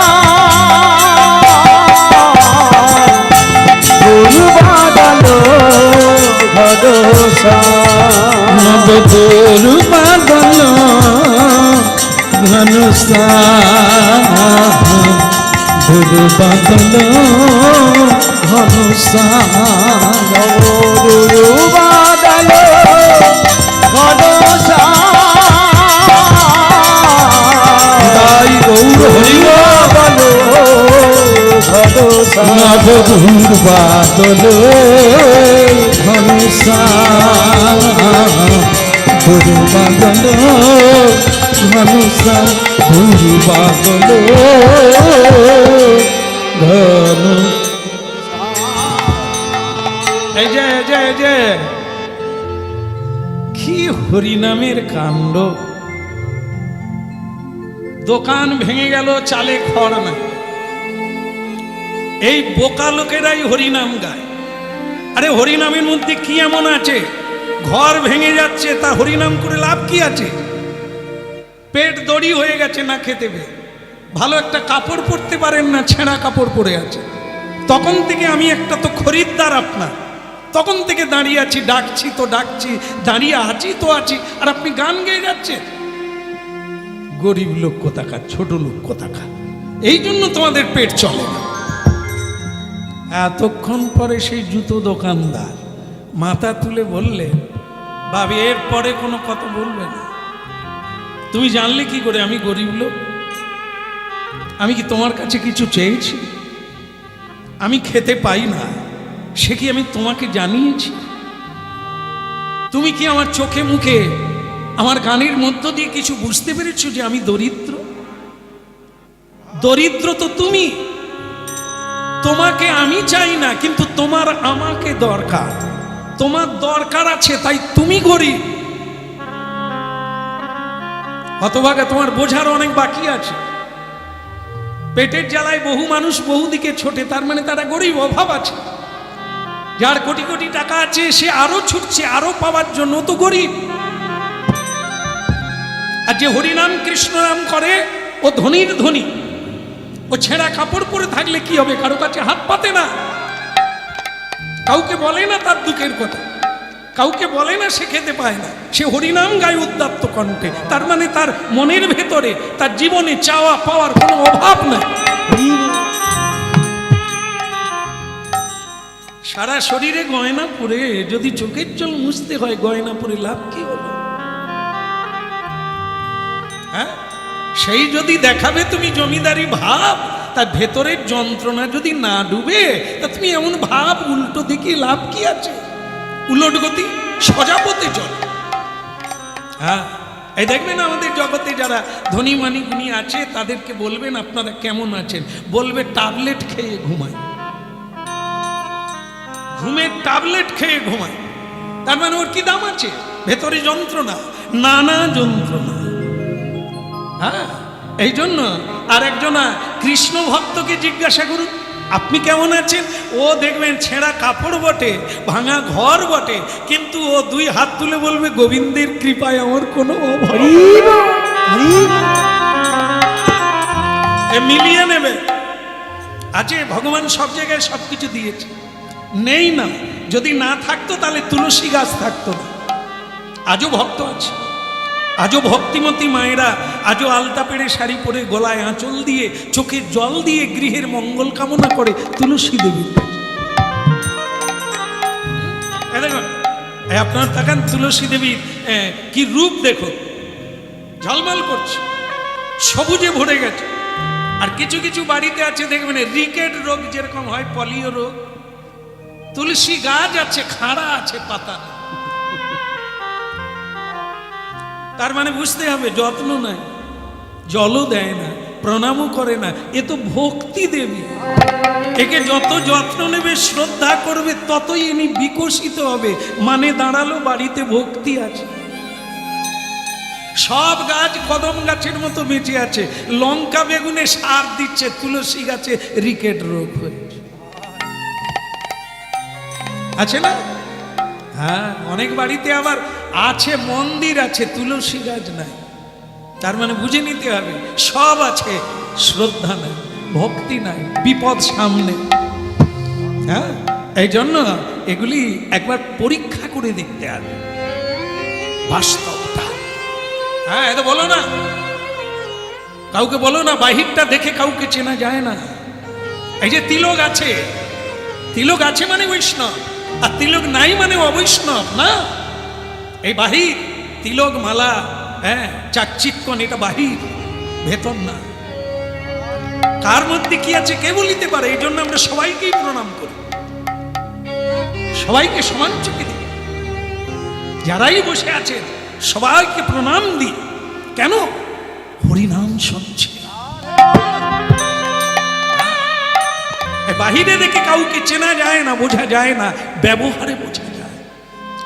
দূর বাদল ঘনশ্যাম, নবদূর বাদল ঘনশ্যাম, দুর্বা দল ঘনশ্যাম। নবদূর বাদল ঘনশ্যাম, তাই গৌর হরি নবদূর বাদল ঘনশ্যাম, দুর্বা দল ঘনশ্যাম, দুর্বা দল ঘন। এই যে এই যে এই যে কি হরিনামের কাণ্ড! দোকান ভেঙে গেল, চালে খড় না। এই বোকা লোকেরাই হরিনাম গায়। আরে হরিনামের মধ্যে কি এমন আছে? ঘর ভেঙে যাচ্ছে, তা হরিনাম করে লাভ কি আছে? পেট দড়ি হয়ে গেছে, না খেতে পেয়ে ভালো একটা কাপড় পরতে পারেন না, ছেঁড়া কাপড় পরে আছে। তখন থেকে আমি একটা তো খরিদ্দার আপনার, তখন থেকে দাঁড়িয়ে আছি, ডাকছি তো ডাকছি, দাঁড়িয়ে আছি তো আছি, আর আপনি গান গেয়ে যাচ্ছেন। গরিব লোক কোথাকার, ছোট লোক কোথাকার, এই জন্য তোমাদের পেট চলে না। এতক্ষণ পরে সেই জুতো দোকানদার মাথা তুলে বললে, বাবু এর পরে কোনো কথা বলবে না। তুমি জানলে কি করে আমি গরিব লোক? আমি কি তোমার কাছে কিছু চেয়েছি? আমি খেতে পাই না, সে কি আমি তোমাকে জানিয়েছি? তুমি কি আমার চোখে মুখে, আমার গানের মধ্য দিয়ে কিছু বুঝতে পেরেছো যে আমি দরিদ্র? দরিদ্র তো তুমি। তোমাকে আমি চাই না, কিন্তু তোমার আমাকে দরকার। তোমার দরকার আছে, তাই তুমি গরিব। হতভাগা, তোমার বোঝার অনেক বাকি আছে। পেটের জ্বালায় বহু মানুষ বহুদিকে ছোটে, তার মানে তারা গরিব, অভাব আছে। যার কোটি কোটি টাকা আছে সে আরো ছুটছে আরো পাওয়ার জন্য, তো গরিব। আর যে হরিনাম কৃষ্ণ নাম করে ও ধনীর ধনী। ও ছেঁড়া কাপড় পরে থাকলে কি হবে? কারো কাছে হাত পাতে না, কাউকে বলে না তার দুঃখের কথা, কাউকে বলে না সে খেতে পায় না। সে হরিনাম গায় উদ্দাত্ত কণ্ঠে, তার মানে তার মনের ভেতরে, তার জীবনে চাওয়া পাওয়ার কোনো অভাব নাই। সারা শরীরে গয়না পরে যদি চোখের জল মুছতে হয়, গয়না পরে লাভ কি হলো? হ্যাঁ, সেই যদি দেখাবে তুমি জমিদারি ভাব, তার ভেতরের যন্ত্রণা যদি না ডুবে, তা তুমি এমন ভাব উল্টো দিকে লাভ কি আছে? উলট গতি, সোজা পথে চল। হ্যাঁ, এই দেখবেন আমাদের জগতে যারা ধনী মানি গুণী আছে, তাদেরকে বলবেন আপনারা কেমন আছেন, বলবে ট্যাবলেট খেয়ে ঘুমায়, ঘুমের ট্যাবলেট খেয়ে ঘুমায়। তার মানে ওর কি দাম আছে? ভেতরে যন্ত্রণা, নানা যন্ত্রণা। হ্যাঁ, এই জন্য আর একজনা কৃষ্ণ ভক্তকে জিজ্ঞাসা করুন আপনি কেমন আছেন, ও দেখবেন ছেঁড়া কাপড় বটে, ভাঙা ঘর বটে, কিন্তু ও দুই হাত তুলে বলবে গোবিন্দের কৃপায় আমার কোনো অভাব মিলিয়ে নেবে। আছে ভগবান সব জায়গায় সবকিছু দিয়েছে, নেই না, যদি না থাকতো তাহলে তুলসী গাছ থাকতো না। আজও ভক্ত আছে, আজও ভক্তিমতী মায়েরা আজও আলতা পেড়ে শাড়ি পরে গলায় আঁচল দিয়ে চোখে জল দিয়ে গৃহের মঙ্গল কামনা করে তুলসী দেবী। দেখুন আপনার তাকান তুলসী দেবীর কি রূপ দেখো, ঝলমল করছে, সবুজে ভরে গেছে। আর কিছু কিছু বাড়িতে আছে দেখবেন রিকেট রোগ যেরকম হয়, পলিও রোগ, তুলসী গাছ আছে খাড়া আছে পাতা, তার মানে বুঝতে হবে যত্ন নাই, জলও দেয় না, প্রণামও করে না, এ তো ভক্তি দেবী। একে যত যত্ন নেবে শ্রদ্ধা করবে ততই ইনি বিকশিত হবে। মানে দাঁড়ালো বাড়িতে ভক্তি আছে। সব গাছ কদম গাছের মতো বেঁচে আছে, লঙ্কা বেগুনে সার দিচ্ছে, তুলসী গাছে রিকেট রোগ হয়েছে, আছে না? হ্যাঁ, অনেক বাড়িতে আবার আছে মন্দির আছে, তুলসী গাছ নাই, তার মানে বুঝে নিতে হবে সব আছে, শ্রদ্ধা নাই, ভক্তি নাই, বিপদ সামনে। হ্যাঁ, এই জন্য এগুলি একবার পরীক্ষা করে দেখতে হবে বাস্তবটা। হ্যাঁ, এটা বলো না, কাউকে বলো না, বাহিরটা দেখে কাউকে চেনা যায় না। এই যে তিলক আছে, তিলক আছে মানে বৈষ্ণব, আর তিলক নাই মানে অবৈষ্ণব না। এই বাহির তিলক মালা, হ্যাঁ, চাকচিক্যন, এটা বাহির, ভেতর না। কার মধ্যে কি আছে কে বলিতে পারে? এই জন্য আমরা সবাইকেই প্রণাম করি, সবাইকে সমান চোখে দিই, যারাই বসে আছেন সবাইকে প্রণাম দিই। কেন? হরিনাম শুনছে। বাহিরে দেখে কাউকে চেনা যায় না, বোঝা যায় না, ব্যবহারে বোঝা যায়,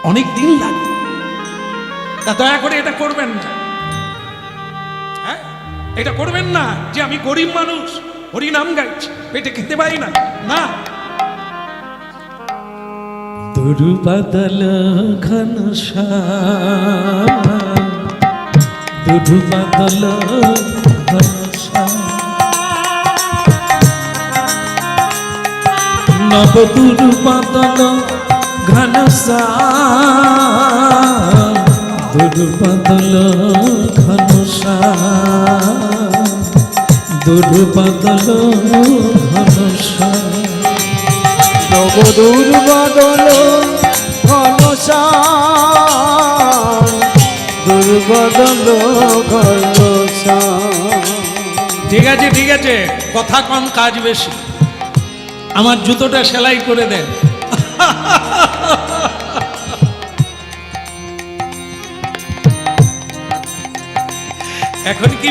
অনেক দিন লাগে। তা দয়া করে এটা করবেন না, হ্যাঁ, এটা করবেন না যে আমি গরিব মানুষ হরিনাম গাইছি, পেটে খেতে পারি না, না। দুর্বাদল ঘনশ্যাম, দুর্বাদল ঘনশ্যাম, নব দুর্বাদল ঘনশ্যাম, দুর্বাদল ঘনশ্যাম, দুর্বাদল ঘনশ্যাম, নব দুর্বাদল ঘনশ্যাম, দুর্বাদল ঘনশ্যাম। ঠিক আছে, ঠিক আছে, কথা কম কাজ বেশি। আমার জুতোটা সেলাই করে দেন। এখন কি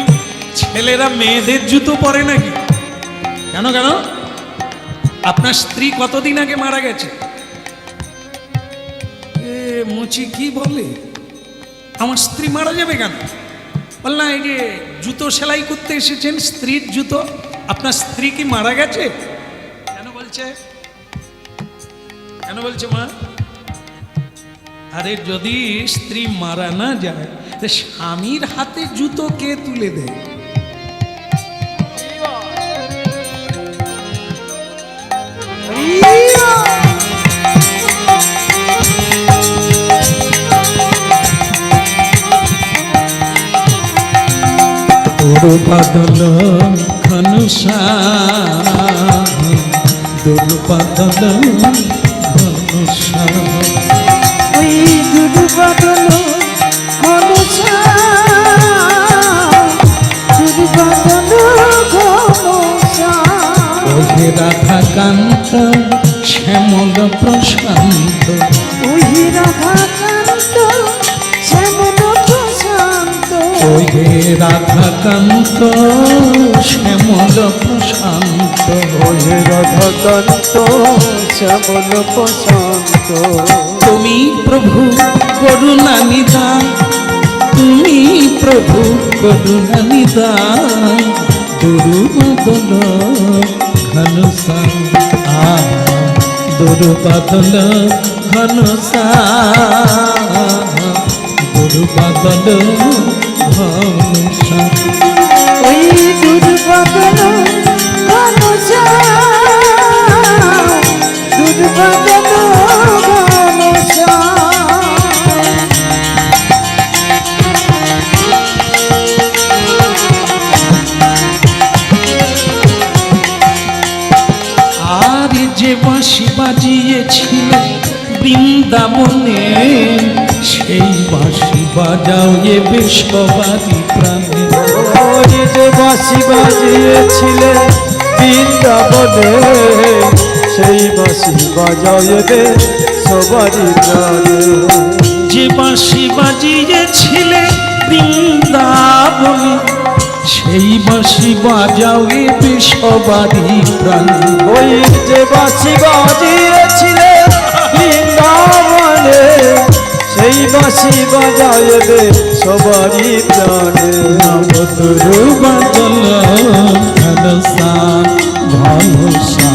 ছেলেরা মেয়েদের জুতো পরে নাকি? কেন কেন? আপনার স্ত্রী কতদিন আগে মারা গেছে? এ মুচি কি বলে, আমার স্ত্রী মারা যাবে কেন? বল না, এই যে জুতো সেলাই করতে এসেছেন, স্ত্রীর জুতো, আপনার স্ত্রী কি মারা গেছে? কেন বলছে, কেন বলছে মা? আরে যদি স্ত্রী মারা না যায়, স্বামীর হাতে জুতো কে তুলে দেয়? দুর্বাদল ঘনশ্যাম, দুর্বাদল ঘনশ্যাম, ওই দুর্বাদল ঘনশ্যাম, দুর্বাদল ঘনশ্যাম। ওহে রাধাকান্ত শ্যামল প্রশান্ত, ওহে রাধাকান্ত শ্যামল প্রশান্ত, ওহে রাধাকান্ত শ্যামল প্রশান্ত, ওহে রাধাকান্ত শ্যামল প্রশান্ত। তুমি প্রভু করুণা নিধান, তুমি প্রভু করুণা নিদান দুর্বাদল ঘনসা দুর্বাদল ঘনসা দুর্বাদল ঘনসা ওই দুর্বাদল ঘনসা দুর্বাদল ঘনসা আর যে বাঁশি বাজিয়েছিলেন বৃন্দাবনে সেই বাঁশি বাজাও এ সবারই প্রাণে ওই যে বাঁশি বাজিয়েছিলে বৃন্দাবনে সেই বাঁশি বাজাইবে সবারই প্রাণে যে বাঁশি বাজিয়েছিলে বৃন্দাবনে সেই বাঁশি বাজাও এ সবারই প্রাণে ওই যে বাঁশি বাজিয়েছিলে বৃন্দাবনে সেই বাঁশি বাজাইবে সবারই প্রাণে দুর্বাদল ঘনসা ঘনসা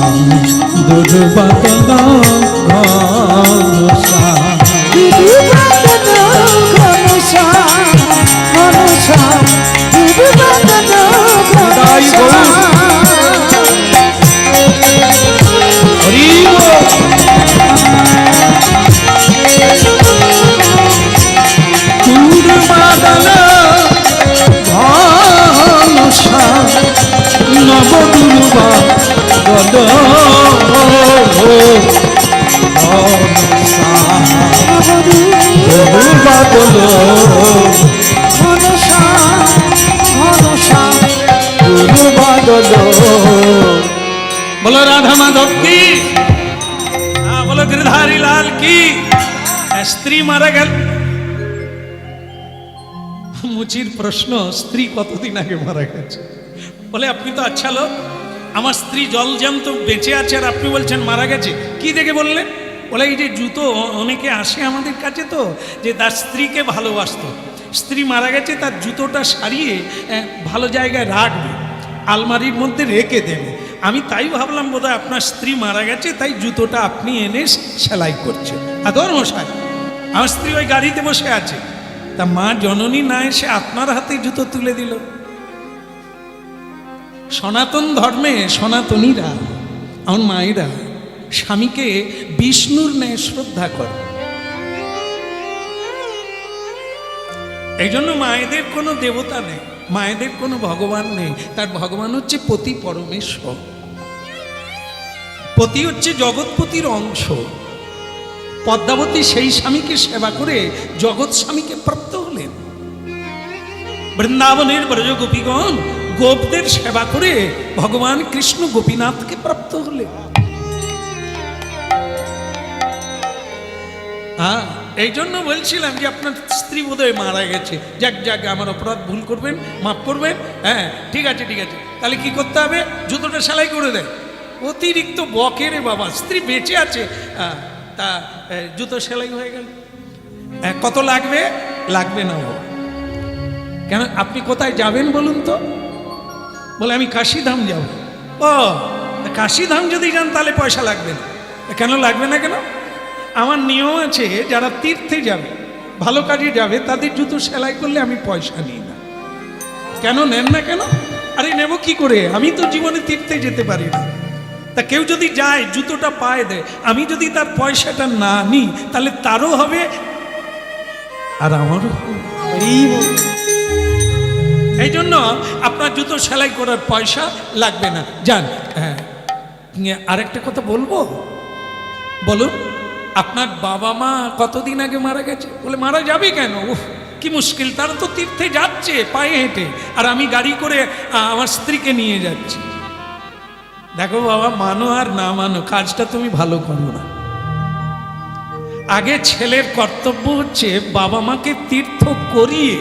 দুর্বাদল ঘনসা দুর্বাদল ঘনসা ঘনসা দুর্বাদল ঘনসা হরি বল। দুর্বাদল ঘনসা নব দুর্বাদল ঘনসা দুর্বাদল ঘনসা ঘনসা দুর্বাদল बोलो राधा माधव की हाँ बोलो गिरधारी लाल की स्त्री मारा गल মুচির প্রশ্ন স্ত্রী কতদিন আগে মারা গেছে বলে আপনি তো আচ্ছা লোক আমার স্ত্রী জলজ্যান্ত বেঁচে আছে আর আপনি বলছেন মারা গেছে কি দেখে বললেন বলে এই যে জুতো অনেকে আসে আমাদের কাছে তো যে তার স্ত্রীকে ভালোবাসতো স্ত্রী মারা গেছে তার জুতোটা সারিয়ে ভালো জায়গায় রাখবে আলমারির মধ্যে রেখে দেবে আমি তাই ভাবলাম বোধহয় আপনার স্ত্রী মারা গেছে তাই জুতোটা আপনি এনে সেলাই করছেন আদর মশাই আমার স্ত্রী ওই গাড়িতে বসে আছে তা মা জননী না এসে আপনার হাতে জুতো তুলে দিল সনাতন ধর্মে সনাতনীরা আমার মায়েরা স্বামীকে বিষ্ণুর ন্যায় শ্রদ্ধা করে এই জন্য মায়েদের কোনো দেবতা নেই মায়েদের কোনো ভগবান নেই তার ভগবান হচ্ছে পতি পরমেশ্বর পতি হচ্ছে জগৎপতির অংশ পদ্মাবতী সেই স্বামীকে সেবা করে জগৎ স্বামীকে প্রাপ্ত হলেন বৃন্দাবনের ব্রজ গোপীগণ গোপদের সেবা করে ভগবান কৃষ্ণ গোপীনাথকে প্রাপ্ত হলেন হ্যাঁ এই জন্য বলছিলাম যে আপনার স্ত্রী বোধহয় মারা গেছে যাক যাক আমার অপরাধ ভুল করবেন মাফ করবেন হ্যাঁ ঠিক আছে তাহলে কি করতে হবে জুতোটা সেলাই করে দেয় অতিরিক্ত বকে রে বাবা স্ত্রী বেঁচে আছে তা জুতো সেলাই হয়ে গেল কত লাগবে লাগবে না ও কেন আপনি কোথায় যাবেন বলুন তো বলে আমি কাশীধাম যাব ও কাশীধাম যদি যান তাহলে পয়সা লাগবে না কেন লাগবে না কেন আমার নিয়ম আছে যারা তীর্থে যাবে ভালো কাজে যাবে তাদের জুতো সেলাই করলে আমি পয়সা নিই না কেন নেন না কেন আরে নেব কি করে আমি তো জীবনে তীর্থে যেতে পারি না তা কেউ যদি যায় জুতোটা পায়ে দেয় আমি যদি তার পয়সাটা না নিই তাহলে তারও হবে আর আমারও এই জন্য আপনার জুতো সেলাই করার পয়সা লাগবে না যান হ্যাঁ আরেকটা কথা বলবো বলুন আপনার বাবা মা কতদিন আগে মারা গেছে বলে মারা যাবে কেন উফ কি মুশকিল তারা তো তীর্থে যাচ্ছে পায়ে হেঁটে আর আমি গাড়ি করে আমার স্ত্রীকে নিয়ে যাচ্ছি দেখো বাবা মানো আর না মানো কাজটা তুমি ভালো করো না আগে ছেলের কর্তব্য হচ্ছে বাবা মাকে তীর্থ করিয়ে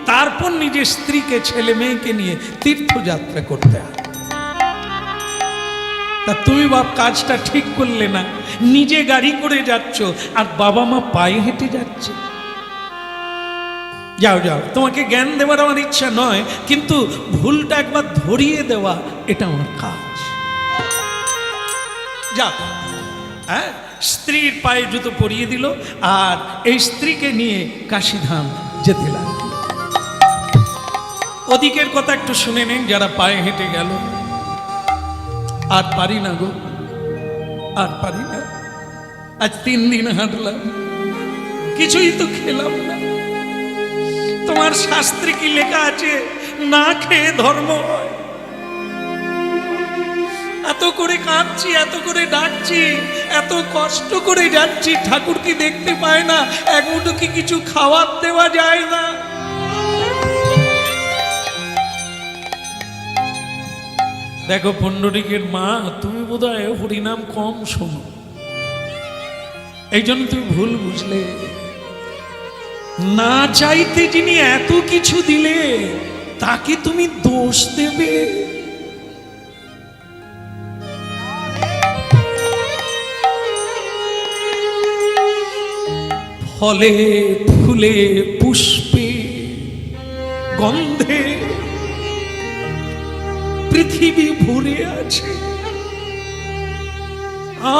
তারপর নিজের স্ত্রীকে ছেলে মেয়েকে নিয়ে তীর্থযাত্রা করতে হয় তা তুমি বাপ কাজটা ঠিক করলে না নিজে গাড়ি করে যাচ্ছ আর বাবা মা পায়ে হেঁটে যাচ্ছে যাও যাও, তোমাকে জ্ঞান দেওয়ার আমার ইচ্ছা নয়, কিন্তু ভুলটা একবার ধরিয়ে দেওয়া এটা আমার কাজ। যাও। হ্যাঁ, স্ত্রীর পায়ে জুতো পরিয়ে দিল আর এই স্ত্রীকে নিয়ে কাশীধাম যেতে লাগলো। ওদিকের কথা একটু শুনে নেন যারা পায়ে হেঁটে গেল। আর পারি না গো, আর পারি না। আজ 3 দিন হাঁটলাম, কিছুই তো খেলাম না। তোমার শাস্ত্রে কি লেখা আছে না খেয়ে ধর্ম হয়? এত করে কাঁদছি, এত করে ডাকছি, এত কষ্ট করে যাচ্ছি, ঠাকুর কি দেখতে পায় না? এক মুঠো কি কিছু খাওয়ার দেওয়া যায় না? দেখো পুণ্ডরীকের মা, তুমি বোধহয় হরিনাম কম শোনো, এই জন্য তুমি ভুল বুঝলে। না চাইতে যিনি এত কিছু দিলে তাকে তুমি দোষ দেবে? ফলে ফুলে পুষ্পে গন্ধে পৃথিবী ভরে আছে,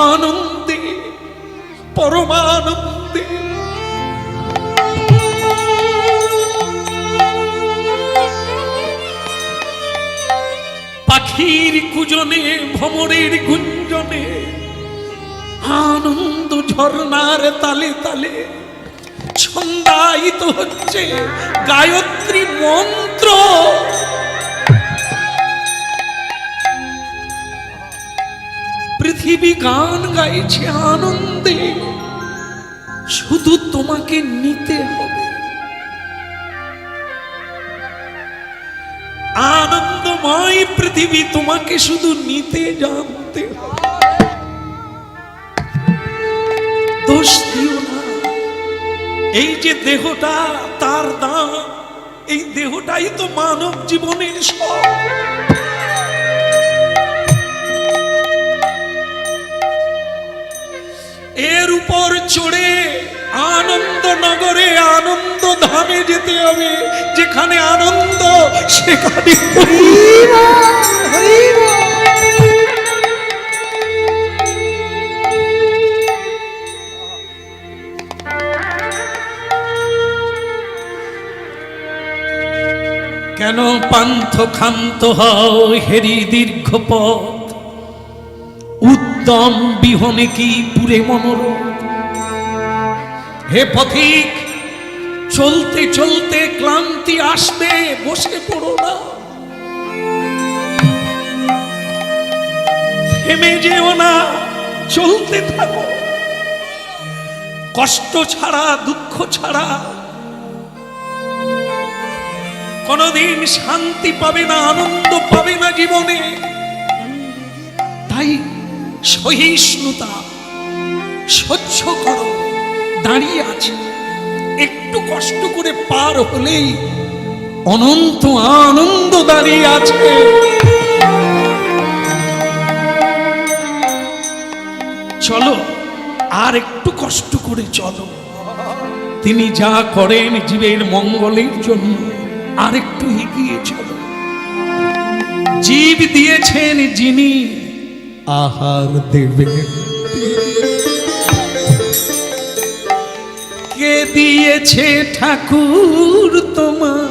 আনন্দে, পরমানন্দে। পাখির কুজনে, ভ্রমরের গুঞ্জনে, আনন্দ ঝর্ণার তালে তালে ছন্দায়িত হচ্ছে গায়ত্রী মন্ত্র। পৃথিবী গান গাইছে আনন্দে, শুধু তোমাকে নিতে হবে। আনন্দময় পৃথিবী, তোমাকে শুধু নিতে জানতে হবে। দোষ দিও না। এই যে দেহটা, তার দাম, এই দেহটাই তো মানব জীবনের সব। এর উপর চড়ে আনন্দ নগরে, আনন্দ ধামে যেতে হবে, যেখানে আনন্দ সেখানে কেন পান্থ ক্ষান্ত হও হেরি দীর্ঘ পথ, উদ্যম বিহনে কি পুরে মনোরথ। হে পথিক, চলতে চলতে ক্লান্তি আসবে, বসে পড়ো না, থেমে যেও না, চলতে থাকো। কষ্ট ছাড়া, দুঃখ ছাড়া কোনদিন শান্তি পাবে না, আনন্দ পাবে না জীবনে। তাই সহিষ্ণুতা, সহ্য করো। দাঁড়িয়ে আছে, একটু কষ্ট করে পার হলেই অনন্ত আনন্দ দাঁড়িয়ে আছে। চলো, আর একটু কষ্ট করে চলো। তিনি যা করেন জীবের মঙ্গলের জন্য, আর একটু এগিয়ে চলো। জীব দিয়েছেন যিনি, আহার দেবেন কে? দিয়েছে ঠাকুর তোমার।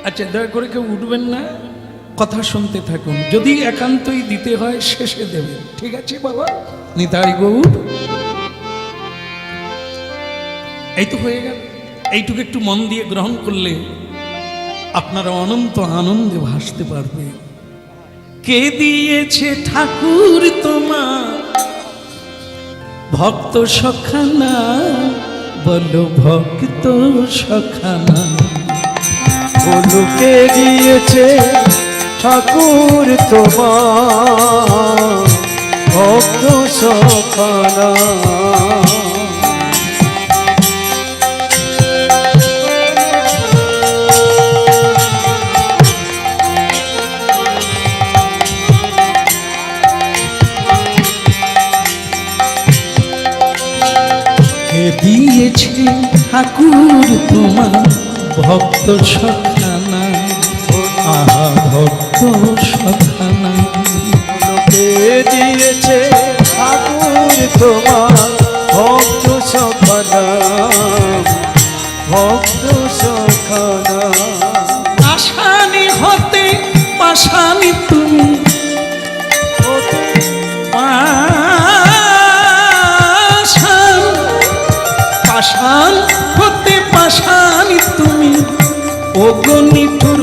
আচ্ছা, দয়া করে কেউ উঠবেন না, কথা শুনতে থাকুন। যদি একান্তই দিতে হয় শেষে দেবেন, ঠিক আছে বাবা? নিতাই গৌর। এই তো হয়ে গেল। এইটুকু একটু মন দিয়ে গ্রহণ করলে আপনারা অনন্ত আনন্দে ভাসতে পারবে। কে দিয়েছে ঠাকুর তোমার ভক্ত সখানা? বলো ভক্ত সখানা। বলো কে দিয়েছে ঠাকুর তোমার ভক্ত সখানা? দিয়েছে ঠাকুর তোমার ভক্ত সখানা, আহা ভক্ত সখানা। লোকে দিয়েছে ঠাকুর তোমার ভক্ত সখানা, ভক্ত সখানা। আসানি হতে পাশানি তুমি, পাষাণ পাষাণ হতে পাশানি তুমি, অগণিঠুর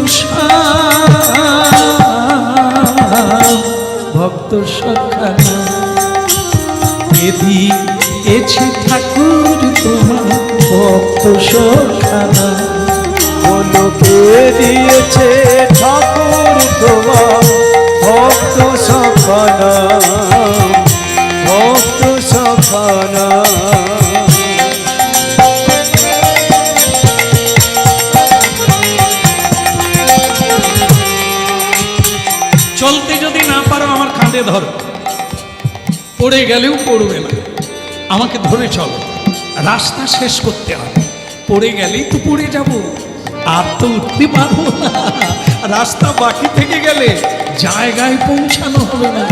ভক্ত সখানা। কে দিয়েছে ঠাকুর তোমার ভক্ত সখানা, লোকে দিয়েছে ঠাকুর তোমার ভক্ত সখানা, ভক্ত সখানা। চলতে যদি না পারো আমার কাঁধে ধরো, পড়ে গেলেও পড়বে না, আমাকে ধরে চলো। রাস্তা শেষ করতে হবে, পড়ে গেলেই তো পড়ে যাব, আর তো উঠতে পারবো না। রাস্তা বাকি থেকে গেলে জায়গায় পৌঁছানো হবে না।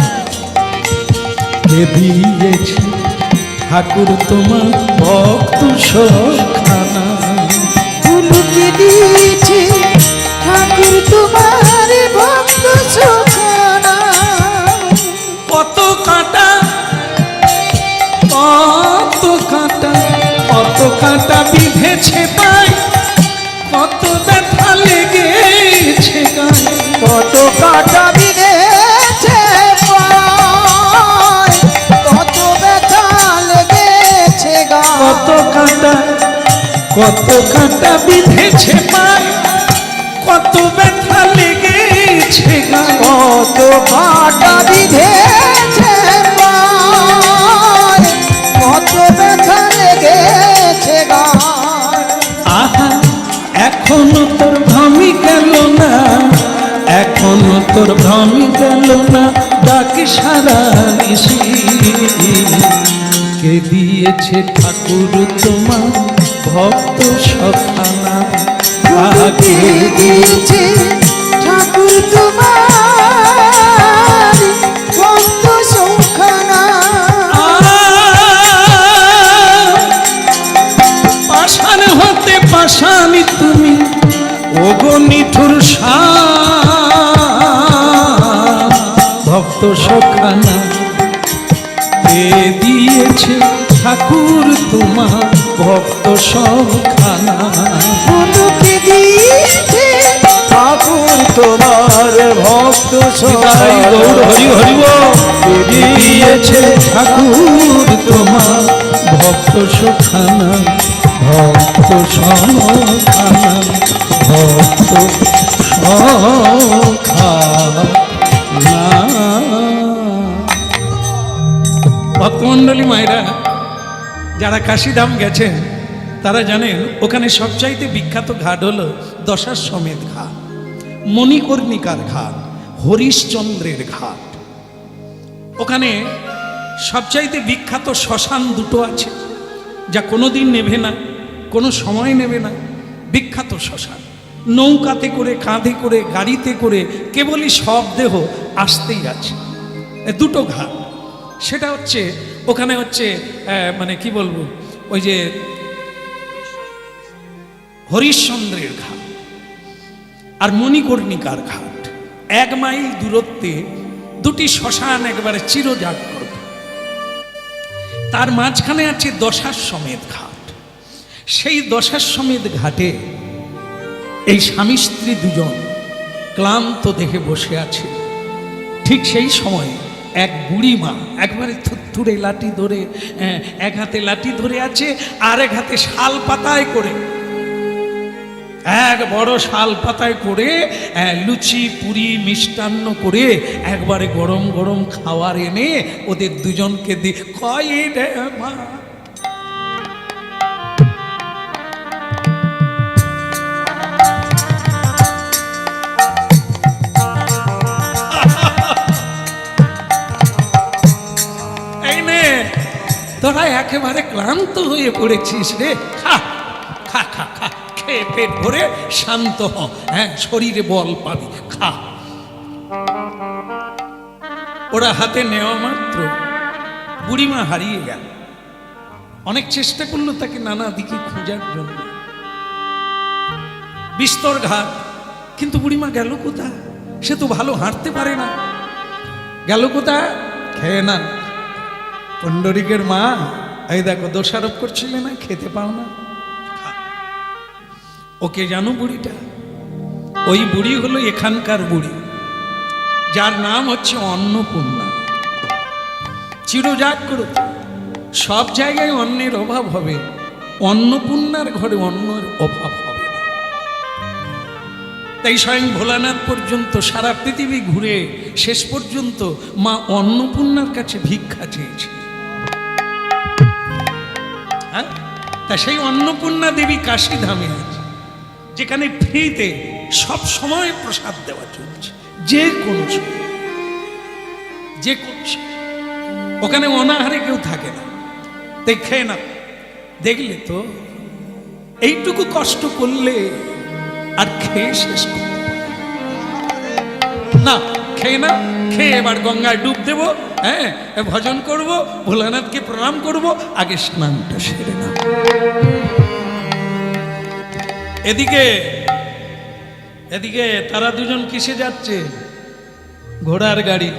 কে দিয়েছে ঠাকুর তোমার ভক্ত সখানা, ফুলকে দিয়েছে ঠাকুর তোমার ভক্ত সখানা। কত কাঁটা কত কাঁটা কত কাঁটা বিঁধেছে পায়, কত ব্যথা লেগেছে গায়ে। কত কাটা বিঁধেছে পায়, কত ব্যথা লেগেছে গায়ে। কত কাঁটা বিঁধেছে পায়, কত ব্যথা লেগেছে গায়ে। কত কাটা বিঁধেছে পায়, কত ব্যথা লেগেছে গায়ে। আহা এখনো তোর ভ্রমি গেল না, এখনো তোর ভ্রমি গেল না, ডাকে সারা নিশি। কে দিয়েছে ঠাকুর তোমার ভক্ত সখানা, কে দিয়েছে ঠাকুর তোমার ভক্ত সখানা। পাষাণ হতে পাশানি তুমি, অগণিঠুর ভক্ত সখানা। কে দিয়েছে ঠাকুর তোমার ভক্ত সখানা, কে দিয়েছে ঠাকুর তোমার ভক্ত তাই গৌর হরি হরি বল। কে দিয়েছে ঠাকুর তোমার ভক্ত সখানা, ভক্ত সখানা, ভক্ত সখানা। ভক্তমণ্ডলী মায়েরা, যারা কাশীধাম গেছেন তারা জানেন ওখানে সবচাইতে বিখ্যাত ঘাট হলো দশাশ্বমেধ ঘাট, মণিকর্ণিকার ঘাট, হরিশ্চন্দ্রের ঘাট। ওখানে সবচাইতে বিখ্যাত শ্মশান দুটো আছে, যা কোনোদিন নেবে না, কোনো সময় নেবে না। বিখ্যাত শ্মশান, নৌকাতে করে, কাঁধে করে, গাড়িতে করে, কেবলই সব দেহ আসতেই আছে। দুটো ঘাট, সেটা হচ্ছে ওখানে হচ্ছে মানে কি বলবো, ওই যে হরিশ্চন্দ্রের ঘাট আর মণিকর্ণিকার ঘাট। 1 মাইল দূরত্বে দুটি শ্মশান একবারে চিরজাগ্রত। তার মাঝখানে আছে দশাশ্বমেধ ঘাট। সেই দশাশ্বমেধ ঘাটে এই স্বামী স্ত্রী দুজন ক্লান্ত দেখে বসে আছে। ঠিক সেই সময় এক বুড়ি মা একবারে থুরথুরে লাঠি ধরে, এক হাতে লাঠি ধরে আছে, আর এক হাতে শাল পাতায় করে, এক বড় শাল পাতায় করে লুচি পুরি মিষ্টান্ন করে একবারে গরম গরম খাবার এনে ওদের দুজনকে দিয়ে কয় রে মা। এই নে, তোরা একেবারে ক্লান্ত হয়ে পড়েছিস রে, খা খেয়ে পেট ভরে শান্ত হ, হ্যাঁ শরীরে বল পাবি, খা। ওরা হাতে নেওয়া মাত্র বুড়িমা হারিয়ে গেল। অনেক চেষ্টা করলো তাকে নানা দিকে খোঁজার জন্য, বিস্তর ঘাট, কিন্তু বুড়িমা গেল কোথায়? সে তো ভালো হাঁটতে পারে না, গেল কোথায়? খেয়ে না। পণ্ডরিকের মা এই দেখো দোষারোপ করছিলে না, খেতে পাও না, খা। ওকে জানো বুড়িটা? ওই বুড়ি হলো এখানকার বুড়ি, যার নাম হচ্ছে অন্নপূর্ণা। চিরজাগ করো, সব জায়গায় অন্নের অভাব হবে, অন্নপূর্ণার ঘরে অন্নের অভাব হবে না। তাই স্বয়ং ভোলানাথ পর্যন্ত সারা পৃথিবী ঘুরে শেষ পর্যন্ত মা অন্নপূর্ণার কাছে ভিক্ষা চেয়েছে। হ্যাঁ, তা সেই অন্নপূর্ণা দেবী কাশীধামে আছে, যেখানে ফ্রিতে সব সময় প্রসাদ দেওয়া চলছে, যে কোনো সময়, যে কোনো সময়। ওখানে অনাহারে কেউ থাকে না, তাই খেয়ে না। দেখলে তো এইটুকু কষ্ট করলে আর খেয়ে শেষ করতে পারে না। খেয়ে না, খেয়ে এবার গঙ্গায় ডুব দেব, হ্যাঁ ভজন করব, ভোলানাথকে প্রণাম করব, আগে স্নানটা সেরে না। এদিকে এদিকে তারা দুজন কিসে যাচ্ছে? ঘোড়ার গাড়ি।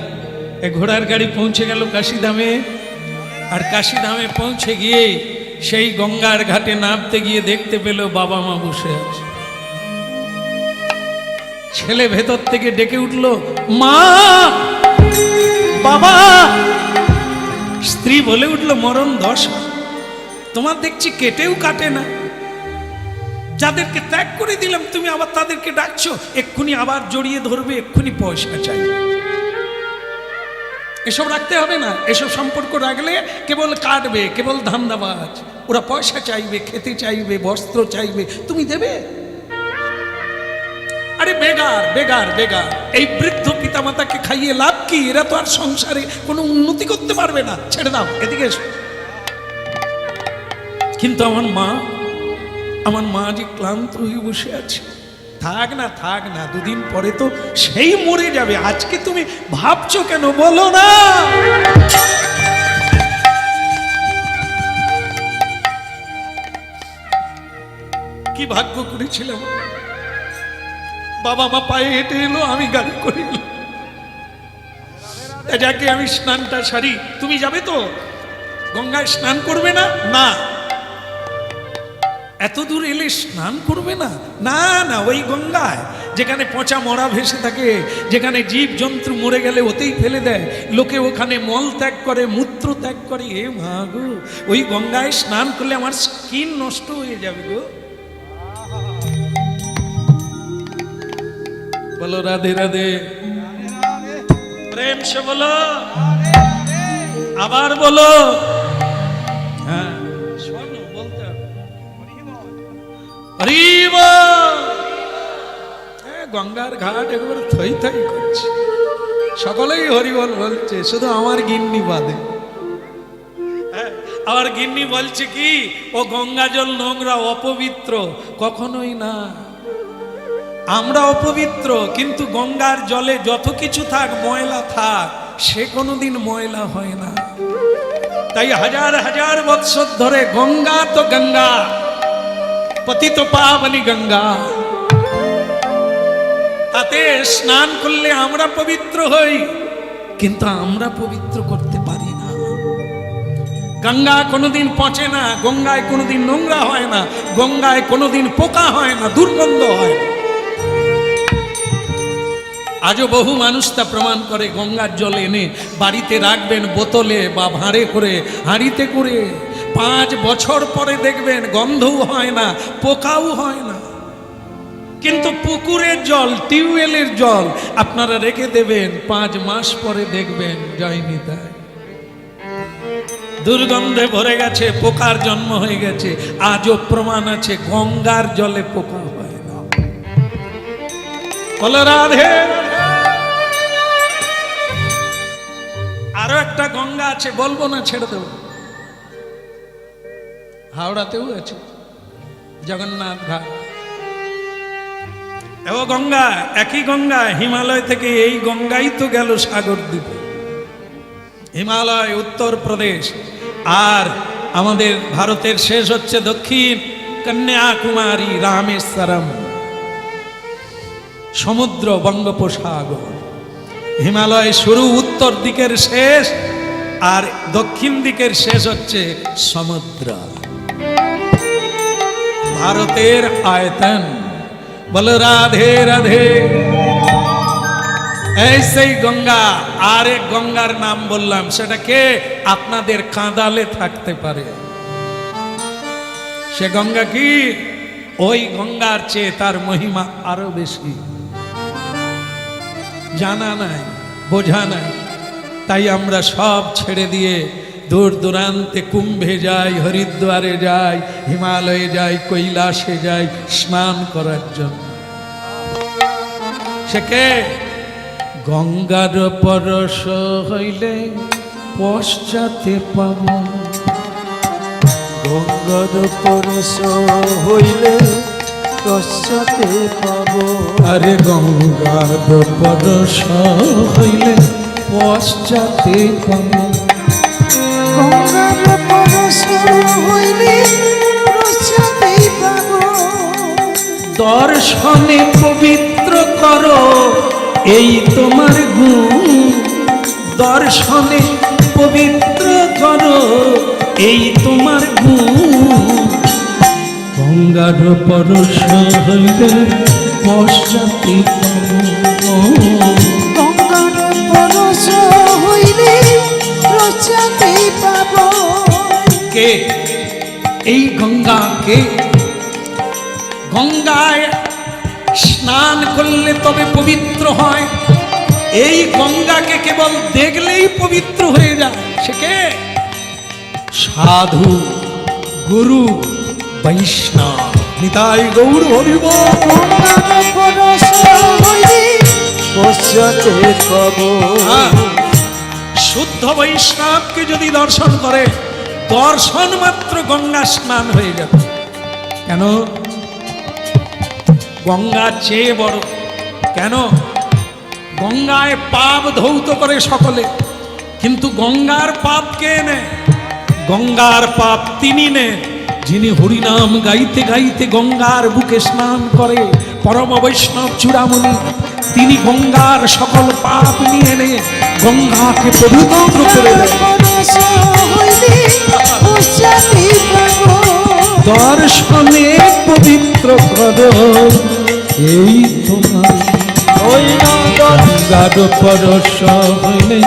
এ ঘোড়ার গাড়ি পৌঁছে গেল কাশীধামে, আর কাশীধামে পৌঁছে গিয়ে সেই গঙ্গার ঘাটে নামতে গিয়ে দেখতে পেল বাবা মা বসে আছে। ছেলে ভেতর থেকে ডেকে উঠল, মা, বাবা। স্ত্রী বলে উঠল, মরণ দশা, তোমার দেখছি কেটেও কাটে না। যাদেরকে ত্যাগ করে দিলাম তুমি আবার তাদেরকে ডাকছো, এক্ষুনি আবার জড়িয়ে ধরবে, এক্ষুনি পয়সা চাই। এসব রাখতে হবে না, এসব সম্পর্ক রাখলে কেবল কাটবে, কেবল ধান্দাবাজ। ওরা পয়সা চাইবে, খেতে চাইবে, বস্ত্র চাইবে, তুমি দেবে? আরে বেগার বেগার বেগার, এই বৃদ্ধ পিতামাতাকে খাইয়ে লাভ কি? এরা তো আর সংসারে কোনো উন্নতি করতে পারবে না, ছেড়ে দাও, এদিকে এসো। কিন্তু আমার মা যে ক্লান্ত হয়ে বসে আছে। থাক না, থাক না, দুদিন পরে তো সেই মরে যাবে, আজকে তুমি ভাবছো কেন বলো না? কি ভাগ্য করেছিলাম, বাবা মা পায়ে হেঁটে এলো, আমি গাড়ি করে এলো। যাকে আমি স্নানটা সারি, তুমি যাবে তো গঙ্গায় স্নান করবে না? না। এত দূর এলে স্নান করবে না? না না, ওই গঙ্গায় যেখানে পচা মরা ভেসে থাকে, যেখানে জীব জন্তু মরে গেলে ওতেই ফেলে দেয়, লোকে ওখানে মল ত্যাগ করে, মূত্র ত্যাগ করে। এ মা গো, ওই গঙ্গায় স্নান করলে আমার স্কিন নষ্ট হয়ে যাবে গো। বলো রাধে রাধে, প্রেম সে বলো, আবার বলো। হ্যাঁ শোনো, বলতে হবে। গঙ্গার ঘাট একেবারে থই থই করছে, সকলেই হরিবল বলছে, শুধু আমার গিন্নি বাদে। আমার গিন্নি বলছে কি, ও গঙ্গা জল নোংরা, অপবিত্র। কখনোই না, আমরা অপবিত্র, কিন্তু গঙ্গার জলে যত কিছু থাক, ময়লা থাক, সে কোনোদিন ময়লা হয় না। তাই হাজার হাজার বৎসর ধরে গঙ্গা তো গঙ্গা, পতিত পাবনি গঙ্গা, তাতে স্নান করলে আমরা পবিত্র হই, কিন্তু আমরা পবিত্র করতে পারি না। গঙ্গা কোনোদিন পচে না, গঙ্গায় কোনোদিন নোংরা হয় না, গঙ্গায় কোনোদিন পোকা হয় না, দুর্গন্ধ হয় না। আজও বহু মানুষ তা প্রমাণ করে। গঙ্গার জল এনে বাড়িতে রাখবেন বোতলে বা ভাঁড়ে করে, হাঁড়িতে করে, 5 বছর পরে দেখবেন গন্ধও হয় না, পোকাও হয় না। কিন্তু পুকুরের জল, টিউবওয়েলের জল আপনারা রেখে দেবেন, 5 মাস পরে দেখবেন যায়নি, তাই দুর্গন্ধে ভরে গেছে, পোকার জন্ম হয়ে গেছে। আজও প্রমাণ আছে, গঙ্গার জলে পোকা হয় না। বলো রাধে। আরো একটা গঙ্গা আছে, বলবো না, ছেড়ে দেব। হাওড়াতেও আছে জগন্নাথ ঘাট, ও গঙ্গা, একই গঙ্গা, হিমালয় থেকে এই গঙ্গাই তো গেল সাগর দ্বীপে। হিমালয় উত্তরপ্রদেশ, আর আমাদের ভারতের শেষ হচ্ছে দক্ষিণ কন্যাকুমারী, রামেশ্বরম, সমুদ্র বঙ্গোপসাগর। হিমালয় শুরু, উত্তর দিকের শেষ, আর দক্ষিণ দিকের শেষ হচ্ছে সমুদ্র। ভারতের আয়তন, বল রাধে রাধে। এই সেই গঙ্গা। আর এক গঙ্গার নাম বললাম, সেটা কে? আপনাদের কাঁদালে থাকতে পারে। সে গঙ্গা কি? ওই গঙ্গার চেয়ে তার মহিমা আরো বেশি। জানা নাই, বোঝা নাই, তাই আমরা সব ছেড়ে দিয়ে দূর দূরান্তে কুম্ভে যাই, হরিদ্বারে যাই, হিমালয়ে যাই, কৈলাসে যাই স্নান করার জন্য। সে কে? গঙ্গার পরশ হইলে পশ্চাতে পাব, গঙ্গার পরশ হইলে পশ্চাতে পাব। আরে গঙ্গার পরশ হইলে পশ্চাতে পাব। গঙ্গার পরশ হইলে পশ্চাতে পাব। দর্শনে পবিত্র করো এই তোমার গুণ, দর্শনে পবিত্র করো এই তোমার গুণ। গঙ্গার পরশ হইলে পশ্চাতে পাব। গঙ্গার পরশ হইলে পশ্চাতে পাব। কে এই গঙ্গা? কে? গঙ্গায় স্নান করলে তবে পবিত্র হয়। এই গঙ্গাকে কেবল দেখলেই পবিত্র হয়ে যায়। সে কে? সাধু, গুরু, বৈষ্ণব। নিতাই গৌর হরি বল। গঙ্গার পরশ হইলে পশ্চাতে পাব। হ্যাঁ, শুদ্ধ বৈষ্ণবকে যদি দর্শন করে, দর্শন মাত্র গঙ্গা স্নান হয়ে যাবে। কেন? গঙ্গা চেয়ে বড়। কেন? গঙ্গায় পাপ ধৌত করে সকলে, কিন্তু গঙ্গার পাপ কে নেয়? গঙ্গার পাপ তিনি নেন যিনি হরিনাম গাইতে গাইতে গঙ্গার বুকে স্নান করে। পরম বৈষ্ণব চূড়ামণি, তিনি গঙ্গার সকল পাপ নিয়ে নে গঙ্গাকে পবিত্র করে দেন। পরশ হইলে পশ্চাতে পাব। দর্শনে পবিত্র করো এই তোমার। ওই না গঙ্গার পরশ হইলে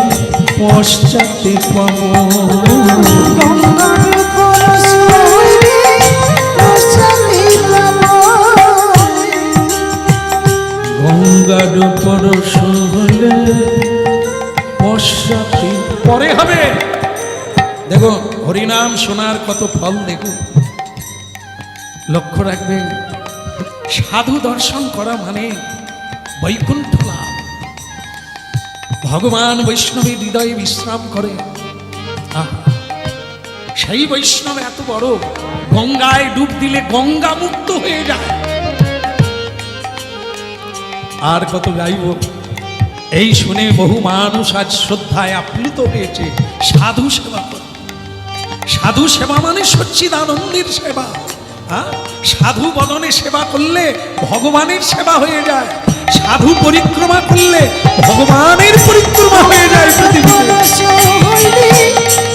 পশ্চাতে পাব। গঙ্গার পরশ হইলে পশ্চাতে পাব। গঙ্গার পরশ হইলে পশ্চাতে পরে হবে। দেখো হরিনাম শোনার কত ফল, দেখো লক্ষ্য রাখবে। সাধু দর্শন করা মানে বৈকুণ্ঠ লাভ। ভগবান বৈষ্ণবের হৃদয়ে বিশ্রাম করে। আহা, সেই বৈষ্ণব এত বড়, গঙ্গায় ডুব দিলে গঙ্গা মুক্ত হয়ে যায়। আর কত গাইব। এই শুনে বহু মানুষ আজ শ্রদ্ধায় আপ্লুত হয়েছে। সাধু সেবা করে। সাধু সেবা মানে সচ্চিদানন্দের সেবা। হ্যাঁ, সাধু বদনে সেবা করলে ভগবানের সেবা হয়ে যায়। সাধু পরিক্রমা করলে ভগবানের পরিক্রমা হয়ে যায় পৃথিবীতে। পরশ হইলে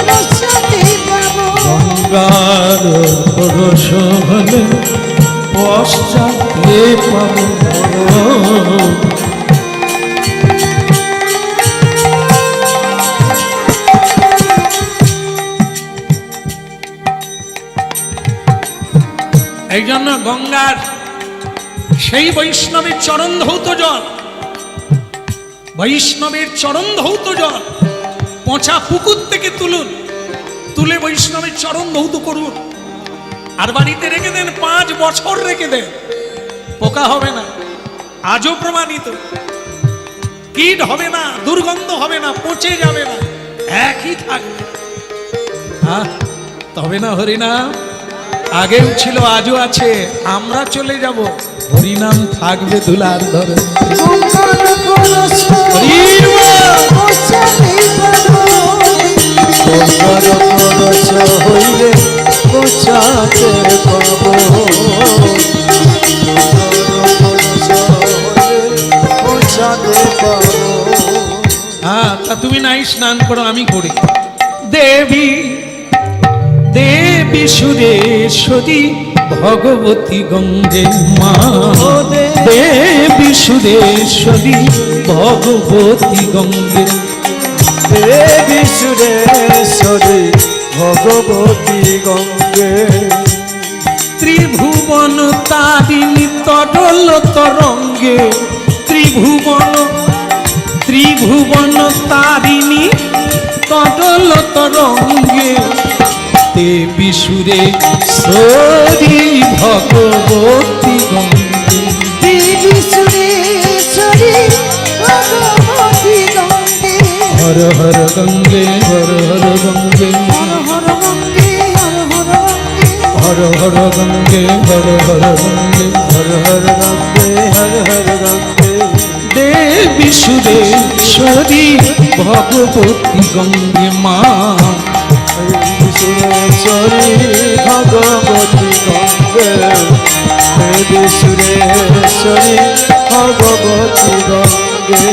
পশ্চাতে পাব। গঙ্গার পরশ হলে পশ্চাতে পাব। এই জন্য গঙ্গার সেই বৈষ্ণবের চরণ ধৌত জল, বৈষ্ণবের চরণ ধৌত জল পচা পুকুর থেকে তুলুন, তুলে বৈষ্ণবের চরণ ধৌত করুন, আর বাড়িতে রেখে দেন, 5 বছর রেখে দেন, পোকা হবে না। আজও প্রমাণিত। কীট হবে না, দুর্গন্ধ হবে না, পচে যাবে না, একই থাকবে। হ্যাঁ, তবে না হরিনাম আগেও ছিল, আজও আছে, আমরা চলে যাব। হরিনাম থাকবে দুলার ধরে মঙ্গল কলস হরির বল। পৌঁছাতে পাবো মঙ্গল কলস হইলে পৌঁছাতে পাবো পৌঁছাতে পাবো হ্যাঁ তা তুমি নাই স্নান করো আমি করি দেবী দেবী সুরেশ্বরী ভগবতী গঙ্গে মা দেবী সুরেশ্বরী ভগবতী গঙ্গে দেবী সুরেশ্বরী ভগবতী গঙ্গে ত্রিভুবন তারিণী তরল তরঙ্গে ত্রিভুবন তারিণী তরল তরঙ্গে দেবী সুরেশ্বরী ভগবতী গঙ্গে দেবী সুরেশ্বরী ভগবতী গঙ্গে হর হর গঙ্গে হর হর গঙ্গে হর হর গঙ্গে হর হর গঙ্গে হর হর গঙ্গে হর হর গঙ্গে হর হর গঙ্গে হর হর গঙ্গে দেবী সুরেশ্বরী ভগবতী গঙ্গে মা সুরেশ্বরী ভগবতী গঙ্গে দেবী সুরেশ্বরী ভগবতী গঙ্গে